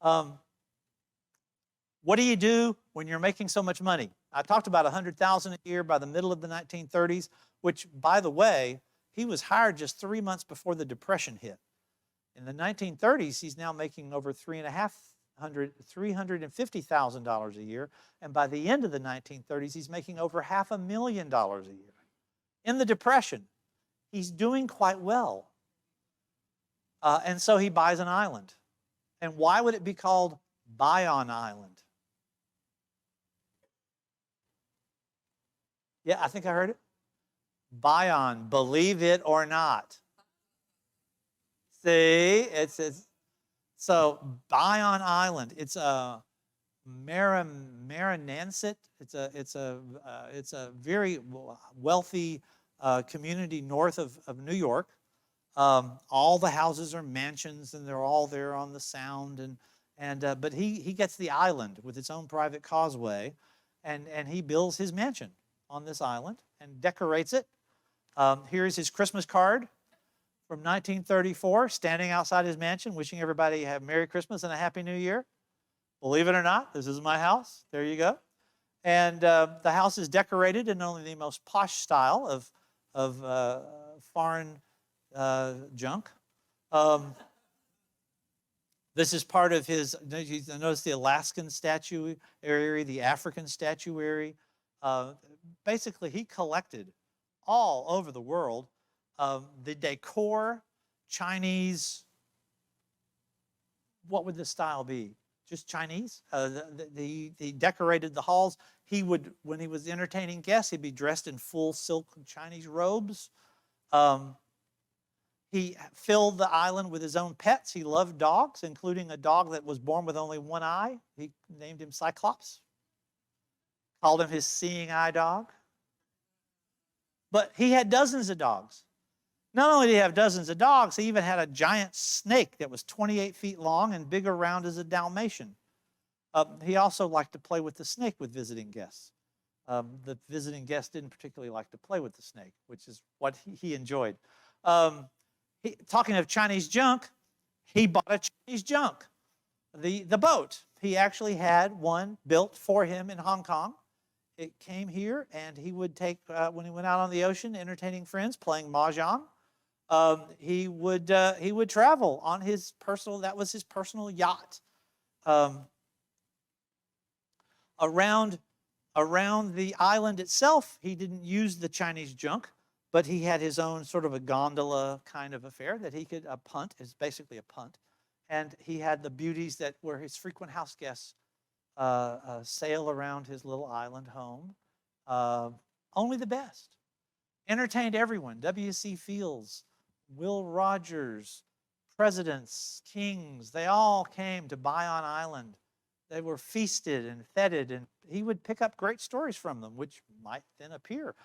S2: What do you do when you're making so much money? I talked about $100,000 a year by the middle of the 1930s, which, by the way, he was hired just 3 months before the Depression hit. In the 1930s, he's now making over $350,000 a year, and by the end of the 1930s, he's making over $500,000 a year. In the Depression, he's doing quite well. And so he buys an island. And why would it be called Bion Island? Yeah, I think I heard it. Bion, believe it or not. See, so Bion Island. It's a Marinanset. It's a very wealthy community north of New York. All the houses are mansions, and they're all there on the Sound. But he gets the island with its own private causeway, and he builds his mansion on this island and decorates it. Here's his Christmas card from 1934, standing outside his mansion, wishing everybody a Merry Christmas and a Happy New Year. Believe it or not, this is my house. There you go. And the house is decorated in only the most posh style of foreign junk. Um, this is part of his, notice the Alaskan statuary, the African statuary. Basically, he collected all over the world the decor, Chinese, what would the style be? Just Chinese. He decorated the halls. He would, when he was entertaining guests, he'd be dressed in full silk Chinese robes. He filled the island with his own pets. He loved dogs, including a dog that was born with only one eye. He named him Cyclops, called him his seeing eye dog. But he had dozens of dogs. Not only did he have dozens of dogs, he even had a giant snake that was 28 feet long and big around as a Dalmatian. He also liked to play with the snake with visiting guests. The visiting guests didn't particularly like to play with the snake, which is what he enjoyed. Talking of Chinese junk, he bought a Chinese junk, the boat. He actually had one built for him in Hong Kong. It came here, and he would take, when he went out on the ocean, entertaining friends, playing mahjong. He would travel on his personal, that was his personal yacht. Around the island itself, he didn't use the Chinese junk, but he had his own sort of a gondola kind of affair that he could, a punt, is basically a punt. And he had the beauties that were his frequent house guests sail around his little island home. Only the best. Entertained everyone. W.C. Fields, Will Rogers, presidents, kings, they all came to Bion Island. They were feasted and feted, and he would pick up great stories from them, which might then appear.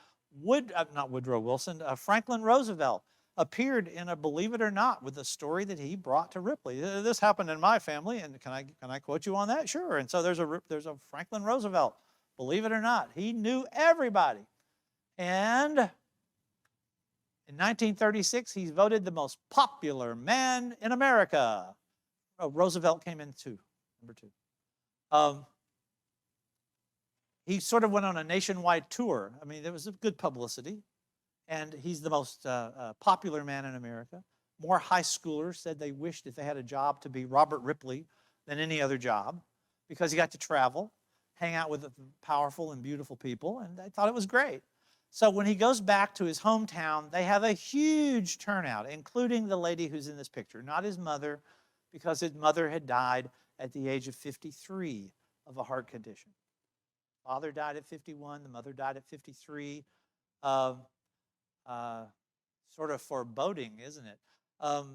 S2: Not Woodrow Wilson, Franklin Roosevelt appeared in a Believe It or Not with a story that he brought to Ripley. This happened in my family, and can I quote you on that? Sure. And so there's a Franklin Roosevelt, Believe It or Not. He knew everybody. And in 1936, he's voted the most popular man in America. Oh, Roosevelt came in number two. He sort of went on a nationwide tour. I mean, there was good publicity. And he's the most popular man in America. More high schoolers said they wished if they had a job to be Robert Ripley than any other job, because he got to travel, hang out with powerful and beautiful people, and they thought it was great. So when he goes back to his hometown, they have a huge turnout, including the lady who's in this picture, not his mother, because his mother had died at the age of 53 of a heart condition. Father died at 51, the mother died at 53. Sort of foreboding, isn't it?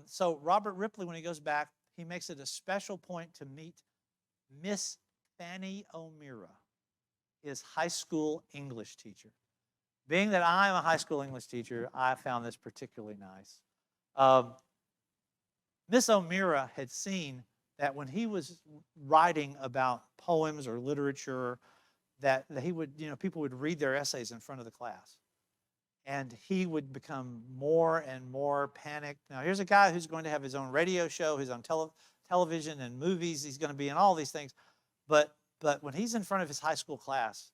S2: So Robert Ripley, when he goes back, he makes it a special point to meet Miss Fanny O'Meara, his high school English teacher. Being that I'm a high school English teacher, I found this particularly nice. Miss O'Meara had seen that when he was writing about poems or literature, that he would, people would read their essays in front of the class. And he would become more and more panicked. Now, here's a guy who's going to have his own radio show, his own television and movies. He's going to be in all these things. But when he's in front of his high school class,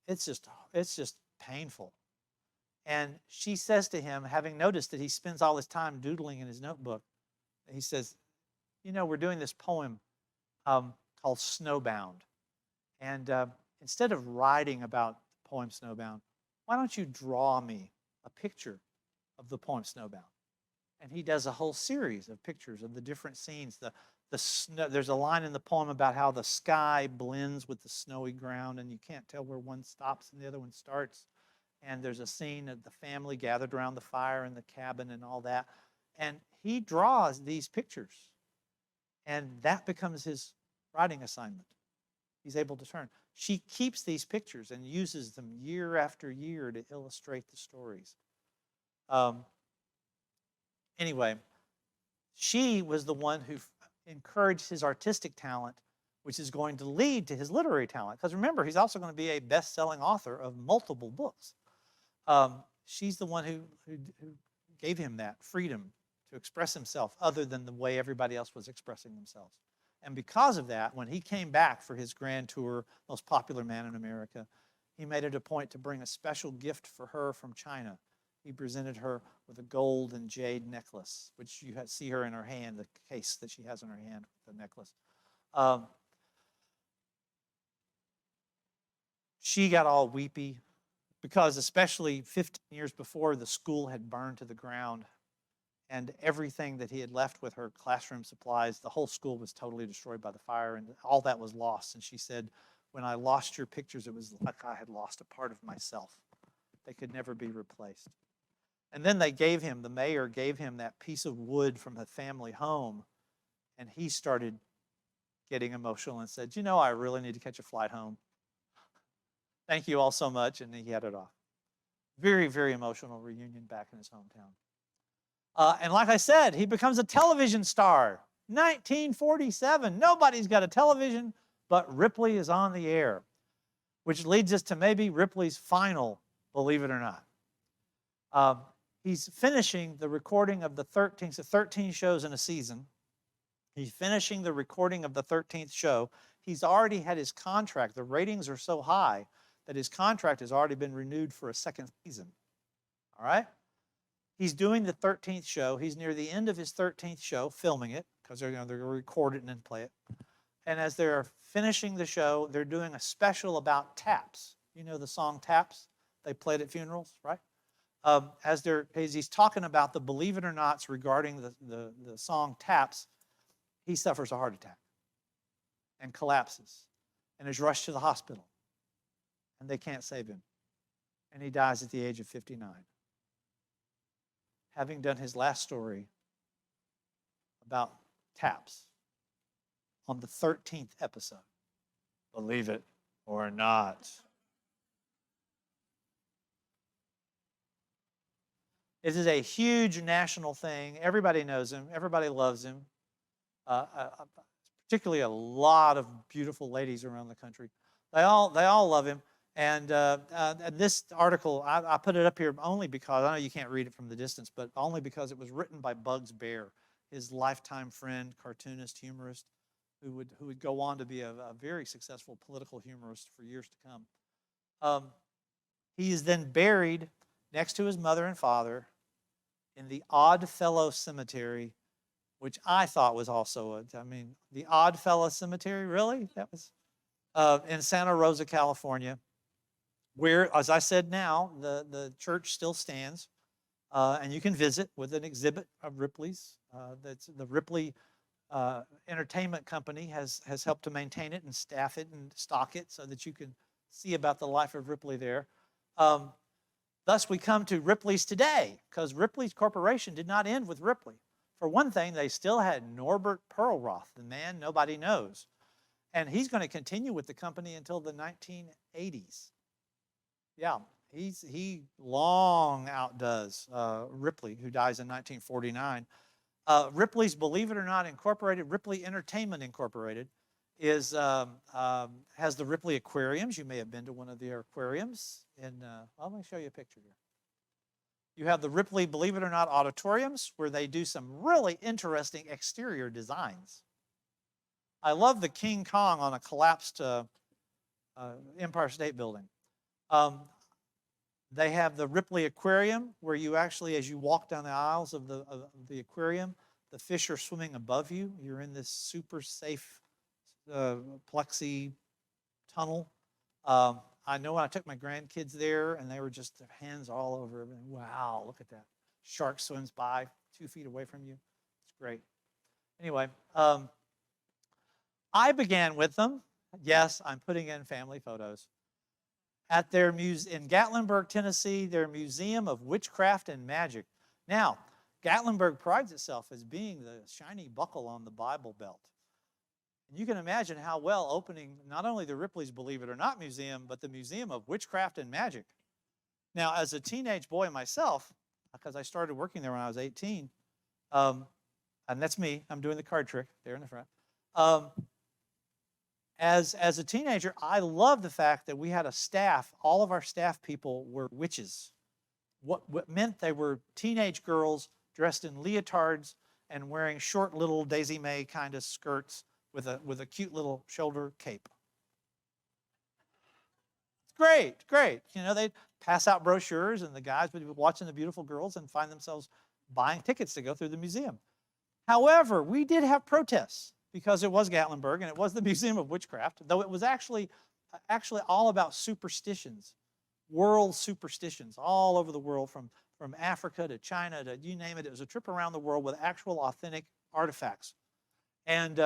S2: it's just painful. And she says to him, having noticed that he spends all his time doodling in his notebook, he says, we're doing this poem called Snowbound. And instead of writing about the poem Snowbound, why don't you draw me a picture of the poem Snowbound? And he does a whole series of pictures of the different scenes. The snow, there's a line in the poem about how the sky blends with the snowy ground, and you can't tell where one stops and the other one starts. And there's a scene of the family gathered around the fire in the cabin and all that. And he draws these pictures, and that becomes his writing assignment. He's able to turn. She keeps these pictures and uses them year after year to illustrate the stories. Anyway, she was the one who encouraged his artistic talent, which is going to lead to his literary talent. Because remember, he's also going to be a best-selling author of multiple books. She's the one who gave him that freedom to express himself other than the way everybody else was expressing themselves. And because of that, when he came back for his grand tour, Most Popular Man in America, he made it a point to bring a special gift for her from China. He presented her with a gold and jade necklace, which you see her in her hand, the case that she has in her hand, the necklace. She got all weepy because especially 15 years before, the school had burned to the ground, and everything that he had left with her classroom supplies, the whole school was totally destroyed by the fire, and all that was lost. And she said, when I lost your pictures, it was like I had lost a part of myself. They could never be replaced. And then the mayor gave him that piece of wood from the family home, and he started getting emotional and said, I really need to catch a flight home. Thank you all so much, and he had it off. Very, very emotional reunion back in his hometown. And like I said, he becomes a television star. 1947, nobody's got a television, but Ripley is on the air, which leads us to maybe Ripley's final, believe it or not. He's finishing the recording of the 13 shows in a season. He's finishing the recording of the 13th show. He's already had his contract. The ratings are so high that his contract has already been renewed for a second season. All right? He's doing the 13th show. He's near the end of his 13th show, filming it, because they're going to record it and then play it. And as they're finishing the show, they're doing a special about taps. You know the song Taps? They played at funerals, right? As he's talking about the believe it or nots regarding the song Taps, he suffers a heart attack and collapses and is rushed to the hospital. And they can't save him. And he dies at the age of 59. Having done his last story about taps on the 13th episode. Believe it or not. This is a huge national thing. Everybody knows him. Everybody loves him. Particularly a lot of beautiful ladies around the country. They all love him. And this article, I put it up here only because, I know you can't read it from the distance, but only because it was written by Bugs Bear, his lifetime friend, cartoonist, humorist, who would go on to be a very successful political humorist for years to come. He is then buried next to his mother and father in the Oddfellow Cemetery, which I thought was also the Oddfellow Cemetery, really? That was in Santa Rosa, California, where, as I said now, the church still stands, and you can visit with an exhibit of Ripley's. That's the Ripley Entertainment Company has helped to maintain it and staff it and stock it so that you can see about the life of Ripley there. Thus, we come to Ripley's today, because Ripley's Corporation did not end with Ripley. For one thing, they still had Norbert Perlroth, the man nobody knows. And he's going to continue with the company until the 1980s. Yeah, he long outdoes Ripley, who dies in 1949. Ripley's, believe it or not, Incorporated, Ripley Entertainment Incorporated, has the Ripley Aquariums. You may have been to one of their aquariums. Let me show you a picture here. You have the Ripley, believe it or not, auditoriums, where they do some really interesting exterior designs. I love the King Kong on a collapsed Empire State Building. They have the Ripley Aquarium, where you actually, as you walk down the aisles of the aquarium, the fish are swimming above you. You're in this super safe plexi tunnel. I know when I took my grandkids there, and they were just, their hands all over everything. Wow, look at that. Shark swims by 2 feet away from you. It's great. Anyway, I began with them. Yes, I'm putting in family photos. At their in Gatlinburg, Tennessee, their Museum of Witchcraft and Magic. Now, Gatlinburg prides itself as being the shiny buckle on the Bible Belt. And you can imagine how well opening not only the Ripley's Believe It or Not Museum, but the Museum of Witchcraft and Magic. Now, as a teenage boy myself, because I started working there when I was 18, and that's me, I'm doing the card trick there in the front. As a teenager, I loved the fact that we had a staff, all of our staff people were witches. What meant they were teenage girls dressed in leotards and wearing short little Daisy May kind of skirts with a cute little shoulder cape. It's great, great. You know, they'd pass out brochures, and the guys would be watching the beautiful girls and find themselves buying tickets to go through the museum. However, we did have protests because it was Gatlinburg and it was the Museum of Witchcraft, though it was actually all about superstitions, world superstitions, all over the world, from Africa to China to you name it. It was a trip around the world with actual authentic artifacts. And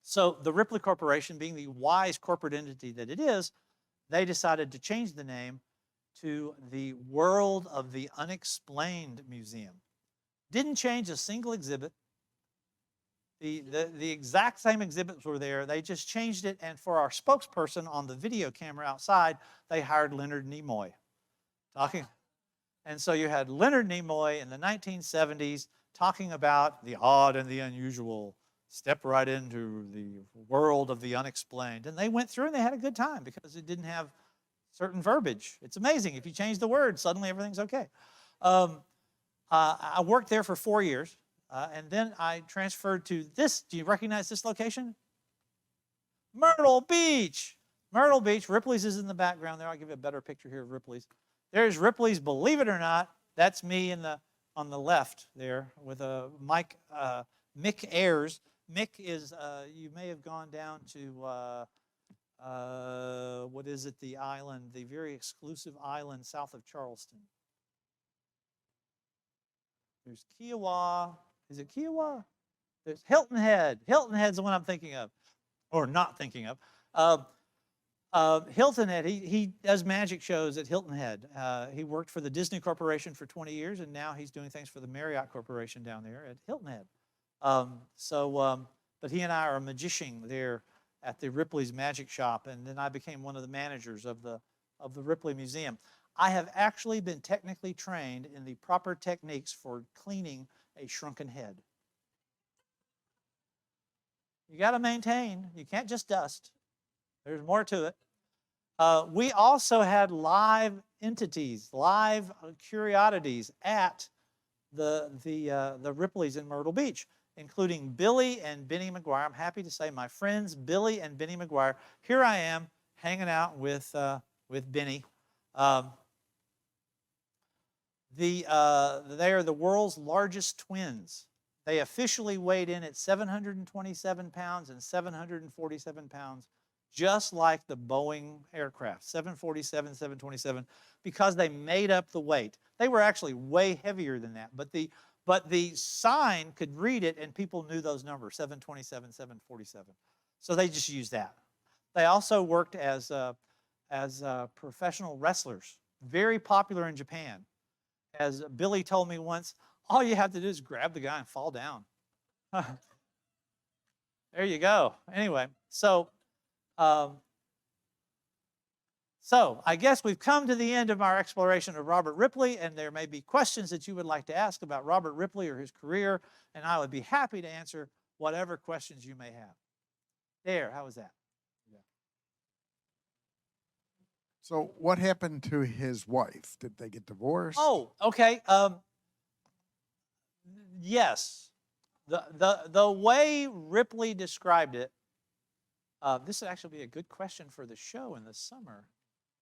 S2: so the Ripley Corporation, being the wise corporate entity that it is, they decided to change the name to the World of the Unexplained Museum. Didn't change a single exhibit. The exact same exhibits were there. They just changed it, and for our spokesperson on the video camera outside, they hired Leonard Nimoy. And so you had Leonard Nimoy in the 1970s talking about the odd and the unusual. Step right into the world of the unexplained. And they went through and they had a good time because it didn't have certain verbiage. It's amazing. If you change the word, suddenly everything's okay. I worked there for 4 years, and then I transferred to this. Do you recognize this location? Myrtle Beach. Myrtle Beach. Ripley's is in the background there. I'll give you a better picture here of Ripley's. There's Ripley's, believe it or not. That's me on the left there with a Mick Ayers. Mick is, you may have gone down to, what is it, the island, the very exclusive island south of Charleston. There's Kiowa. Is it Kiowa? There's Hilton Head. Hilton Head's the one I'm thinking of, or not thinking of. Hilton Head, he does magic shows at Hilton Head. He worked for the Disney Corporation for 20 years, and now he's doing things for the Marriott Corporation down there at Hilton Head. But he and I are magician there at the Ripley's Magic Shop, and then I became one of the managers of the Ripley Museum. I have actually been technically trained in the proper techniques for cleaning a shrunken head. You got to maintain. You can't just dust. There's more to it. We also had live entities, live curiosities at the Ripley's in Myrtle Beach, including Billy and Benny McGuire. I'm happy to say my friends Billy and Benny McGuire. Here I am hanging out with Benny. They are the world's largest twins. They officially weighed in at 727 pounds and 747 pounds, just like the Boeing aircraft, 747, 727, because they made up the weight. They were actually way heavier than that, but the sign could read it, and people knew those numbers, 727, 747. So they just used that. They also worked as professional wrestlers, very popular in Japan. As Billy told me once, all you have to do is grab the guy and fall down. There you go. Anyway, so I guess we've come to the end of our exploration of Robert Ripley, and there may be questions that you would like to ask about Robert Ripley or his career, and I would be happy to answer whatever questions you may have. There, how was that? Yeah.
S3: So what happened to his wife? Did they get divorced?
S2: Oh, okay. Yes. The way Ripley described it, this would actually be a good question for the show in the summer,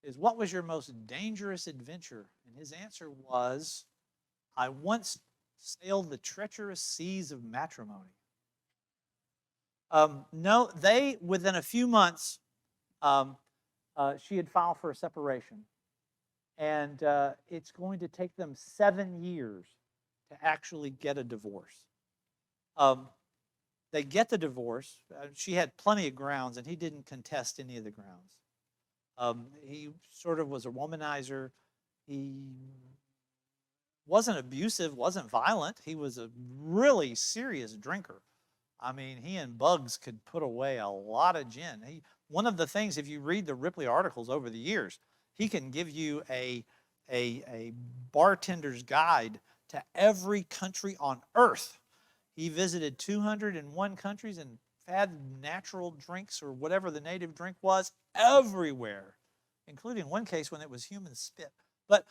S2: is what was your most dangerous adventure? And his answer was, I once sailed the treacherous seas of matrimony. No, within a few months, she had filed for a separation. And it's going to take them 7 years to actually get a divorce. They get the divorce. She had plenty of grounds, and he didn't contest any of the grounds. He sort of was a womanizer. He wasn't abusive, wasn't violent. He was a really serious drinker. I mean, he and Bugs could put away a lot of gin. One of the things, if you read the Ripley articles over the years, he can give you a bartender's guide to every country on earth. He visited 201 countries and had natural drinks or whatever the native drink was everywhere, including one case when it was human spit. But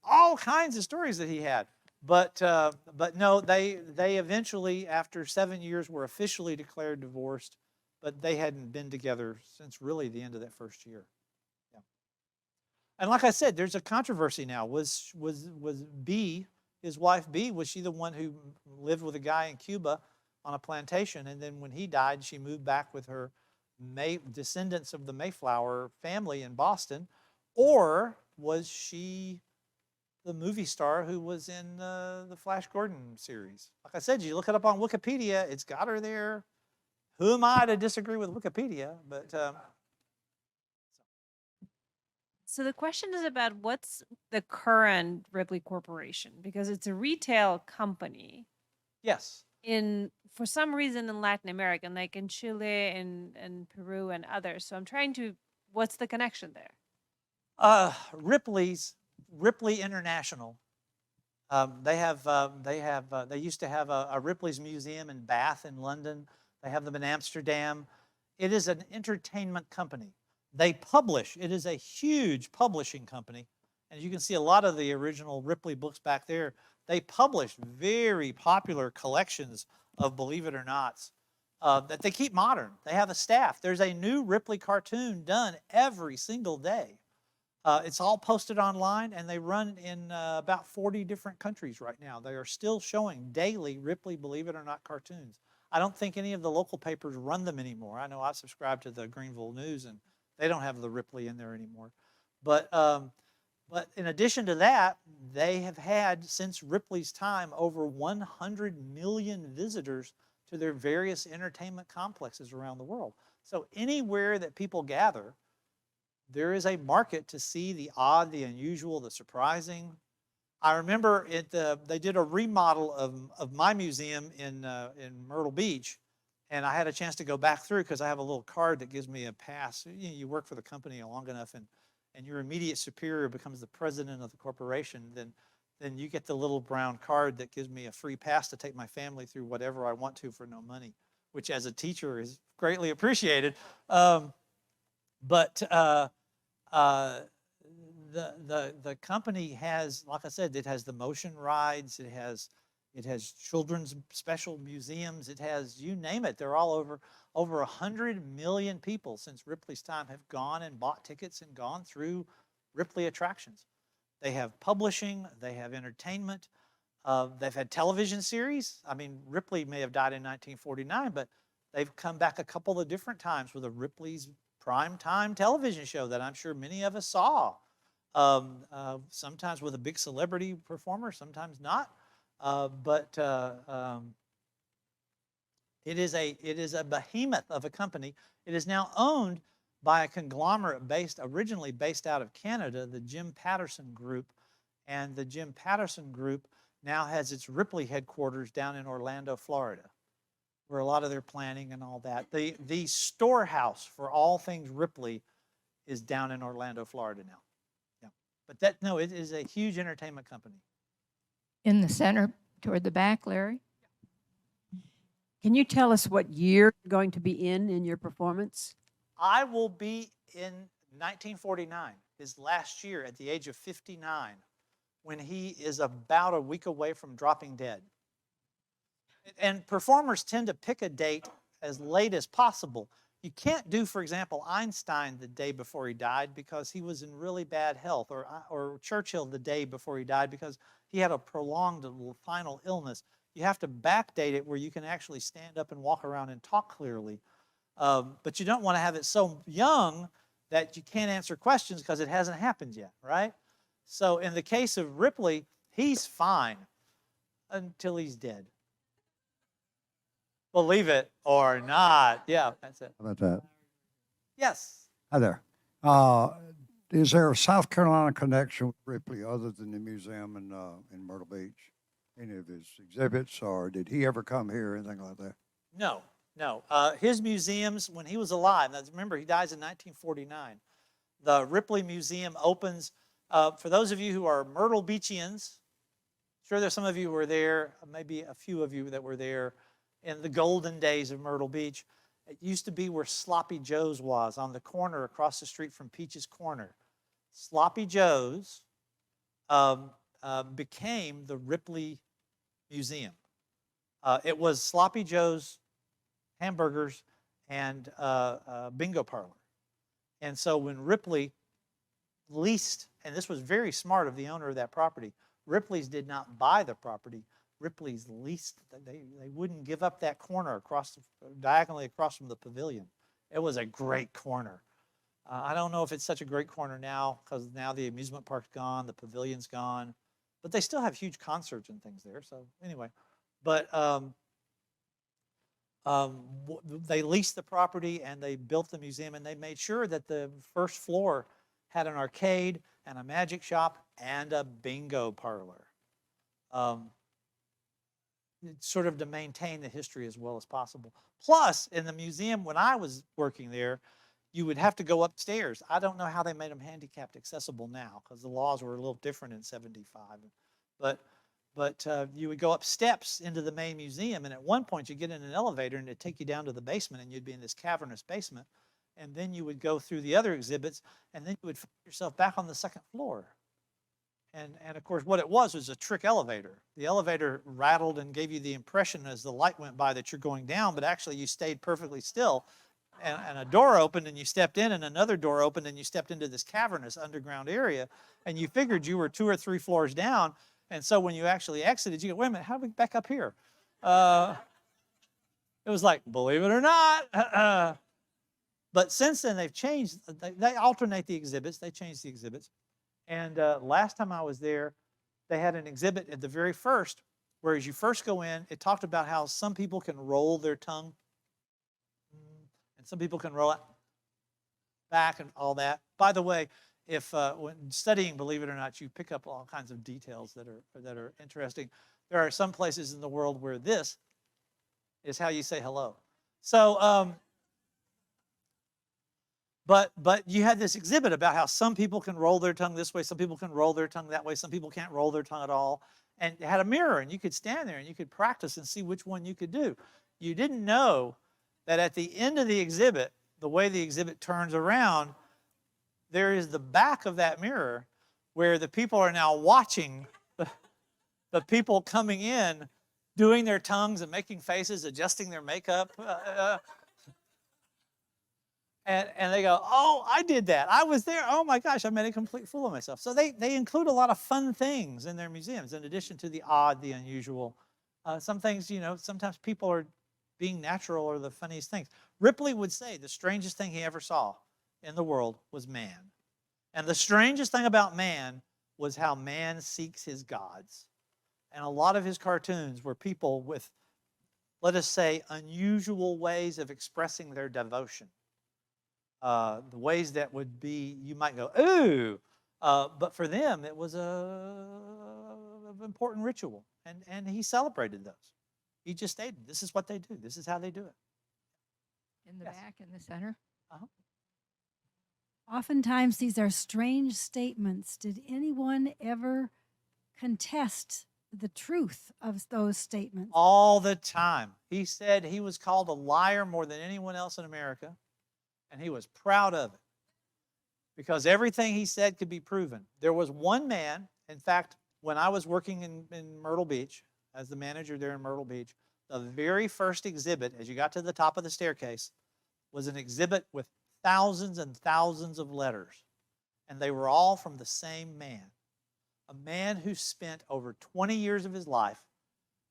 S2: all kinds of stories that he had. But no, they eventually, after 7 years, were officially declared divorced, but they hadn't been together since really the end of that first year. Yeah. And like I said, there's a controversy now. Was B, his wife B, was she the one who lived with a guy in Cuba on a plantation, and then when he died, she moved back with her descendants of the Mayflower family in Boston, or was she the movie star who was in the Flash Gordon series? Like I said, you look it up on Wikipedia, it's got her there. Who am I to disagree with Wikipedia? But
S4: So the question is about what's the current Ripley Corporation, because it's a retail company
S2: yes,
S4: for some reason in Latin America, and like in Chile and Peru and others. So I'm trying to, what's the connection there?
S2: Ripley International. They used to have a Ripley's Museum in Bath in London. They have them in Amsterdam. It is an entertainment company. They publish. It is a huge publishing company. And you can see a lot of the original Ripley books back there. They publish very popular collections of Believe It or Nots that they keep modern. They have a staff. There's a new Ripley cartoon done every single day. It's all posted online, and they run in about 40 different countries right now. They are still showing daily Ripley Believe It or Not cartoons. I don't think any of the local papers run them anymore. I know I subscribe to the Greenville News, and they don't have the Ripley in there anymore. But in addition to that, they have had, since Ripley's time, over 100 million visitors to their various entertainment complexes around the world. So anywhere that people gather, there is a market to see the odd, the unusual, the surprising. I remember they did a remodel of my museum in Myrtle Beach, and I had a chance to go back through because I have a little card that gives me a pass. You work for the company long enough, and your immediate superior becomes the president of the corporation, then you get the little brown card that gives me a free pass to take my family through whatever I want to for no money, which as a teacher is greatly appreciated. But the company has, like I said, it has the motion rides, it has children's special museums, it has, you name it. They're all over 100 million people since Ripley's time have gone and bought tickets and gone through Ripley attractions. They have publishing, they have entertainment, they've had television series. I mean, Ripley may have died in 1949, but they've come back a couple of different times with a Ripley's primetime television show that I'm sure many of us saw. Sometimes with a big celebrity performer, sometimes not. But it is a behemoth of a company. It is now owned by a conglomerate originally based out of Canada, the Jim Patterson Group. And the Jim Patterson Group now has its Ripley headquarters down in Orlando, Florida, where a lot of their planning and all that. The storehouse for all things Ripley is down in Orlando, Florida now. Yeah. But it is a huge entertainment company.
S5: In the center toward the back, Larry?
S6: Can you tell us what year you're going to be in your performance?
S2: I will be in 1949, his last year, at the age of 59, when he is about a week away from dropping dead. And performers tend to pick a date as late as possible. You can't do, for example, Einstein the day before he died because he was in really bad health, or Churchill the day before he died because he had a prolonged final illness. You have to backdate it where you can actually stand up and walk around and talk clearly. But you don't want to have it so young that you can't answer questions because it hasn't happened yet, right? So in the case of Ripley, he's fine until he's dead. Believe it or not. Yeah, that's it.
S7: How about that?
S2: Yes.
S7: Hi there. Is there a South Carolina connection with Ripley other than the museum in Myrtle Beach? Any of his exhibits, or did he ever come here or anything like that?
S2: No. His museums, when he was alive, now remember, he dies in 1949. The Ripley Museum opens, for those of you who are Myrtle Beachians, sure there's some of you who were there, maybe a few of you that were there in the golden days of Myrtle Beach. It used to be where Sloppy Joe's was, on the corner across the street from Peach's Corner. Sloppy Joe's became the Ripley Museum. It was Sloppy Joe's Hamburgers and Bingo Parlor. And so when Ripley leased, and this was very smart of the owner of that property, Ripley's did not buy the property. Ripley's leased. They wouldn't give up that corner diagonally across from the pavilion. It was a great corner. I don't know if it's such a great corner now because now the amusement park's gone, the pavilion's gone, but they still have huge concerts and things there. So anyway, but they leased the property and they built the museum, and they made sure that the first floor had an arcade and a magic shop and a bingo parlor. Sort of to maintain the history as well as possible. Plus, in the museum, when I was working there, you would have to go upstairs. I don't know how they made them handicapped accessible now because the laws were a little different in '75. But you would go up steps into the main museum, and at one point you get in an elevator and it'd take you down to the basement, and you'd be in this cavernous basement, and then you would go through the other exhibits, and then you would find yourself back on the second floor. And of course, what it was a trick elevator. The elevator rattled and gave you the impression as the light went by that you're going down, but actually you stayed perfectly still. And a door opened and you stepped in, and another door opened and you stepped into this cavernous underground area, and you figured you were 2 or 3 floors down. And so when you actually exited, you go, wait a minute, how do we get back up here? It was like, believe it or not. But since then, they've changed. They alternate the exhibits. They changed the exhibits. And last time I was there, they had an exhibit at the very first, where as you first go in, it talked about how some people can roll their tongue, and some people can roll it back and all that. By the way, if when studying, believe it or not, you pick up all kinds of details that are interesting. There are some places in the world where this is how you say hello. So, but you had this exhibit about how some people can roll their tongue this way, some people can roll their tongue that way, some people can't roll their tongue at all. And it had a mirror, and you could stand there and you could practice and see which one you could do. You didn't know that at the end of the exhibit, the way the exhibit turns around, there is the back of that mirror where the people are now watching the people coming in, doing their tongues and making faces, adjusting their makeup. And they go, oh, I did that. I was there. Oh my gosh, I made a complete fool of myself. So they include a lot of fun things in their museums in addition to the odd, the unusual. Some things, sometimes people are being natural or the funniest things. Ripley would say the strangest thing he ever saw in the world was man. And the strangest thing about man was how man seeks his gods. And a lot of his cartoons were people with, let us say, unusual ways of expressing their devotion. The ways that would be, you might go, ooh, but for them it was an important ritual, and he celebrated those. He just stated, this is what they do. This is how they do it.
S5: In the
S2: Yes.
S5: back, in the center.
S8: Oftentimes, these are strange statements. Did anyone ever contest the truth of those statements?
S2: All the time. He said he was called a liar more than anyone else in America, and he was proud of it because everything he said could be proven. There was one man, in fact, when I was working in Myrtle Beach, as the manager there in Myrtle Beach, the very first exhibit, as you got to the top of the staircase, was an exhibit with thousands and thousands of letters. And they were all from the same man. A man who spent over 20 years of his life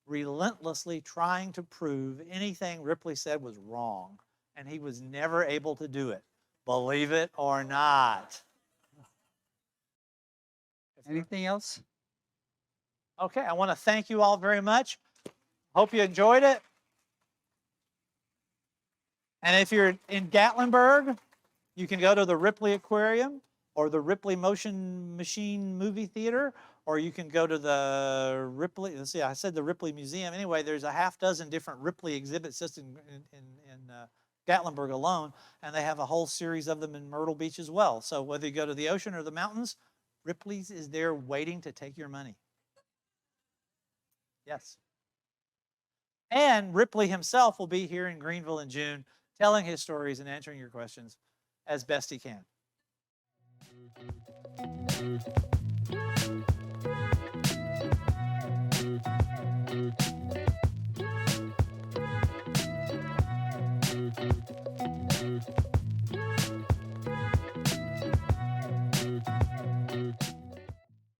S2: relentlessly trying to prove anything Ripley said was wrong. And he was never able to do it. Believe it or not.
S1: Anything else?
S2: Okay, I want to thank you all very much. Hope you enjoyed it. And if you're in Gatlinburg, you can go to the Ripley Aquarium or the Ripley Motion Machine Movie Theater, or you can go to the Ripley, let's see, I said the Ripley Museum. Anyway, there's a half dozen different Ripley exhibits just in Gatlinburg alone, and they have a whole series of them in Myrtle Beach as well. So whether you go to the ocean or the mountains, Ripley's is there waiting to take your money. Yes. And Ripley himself will be here in Greenville in June, telling his stories and answering your questions as best he can.
S1: Bye.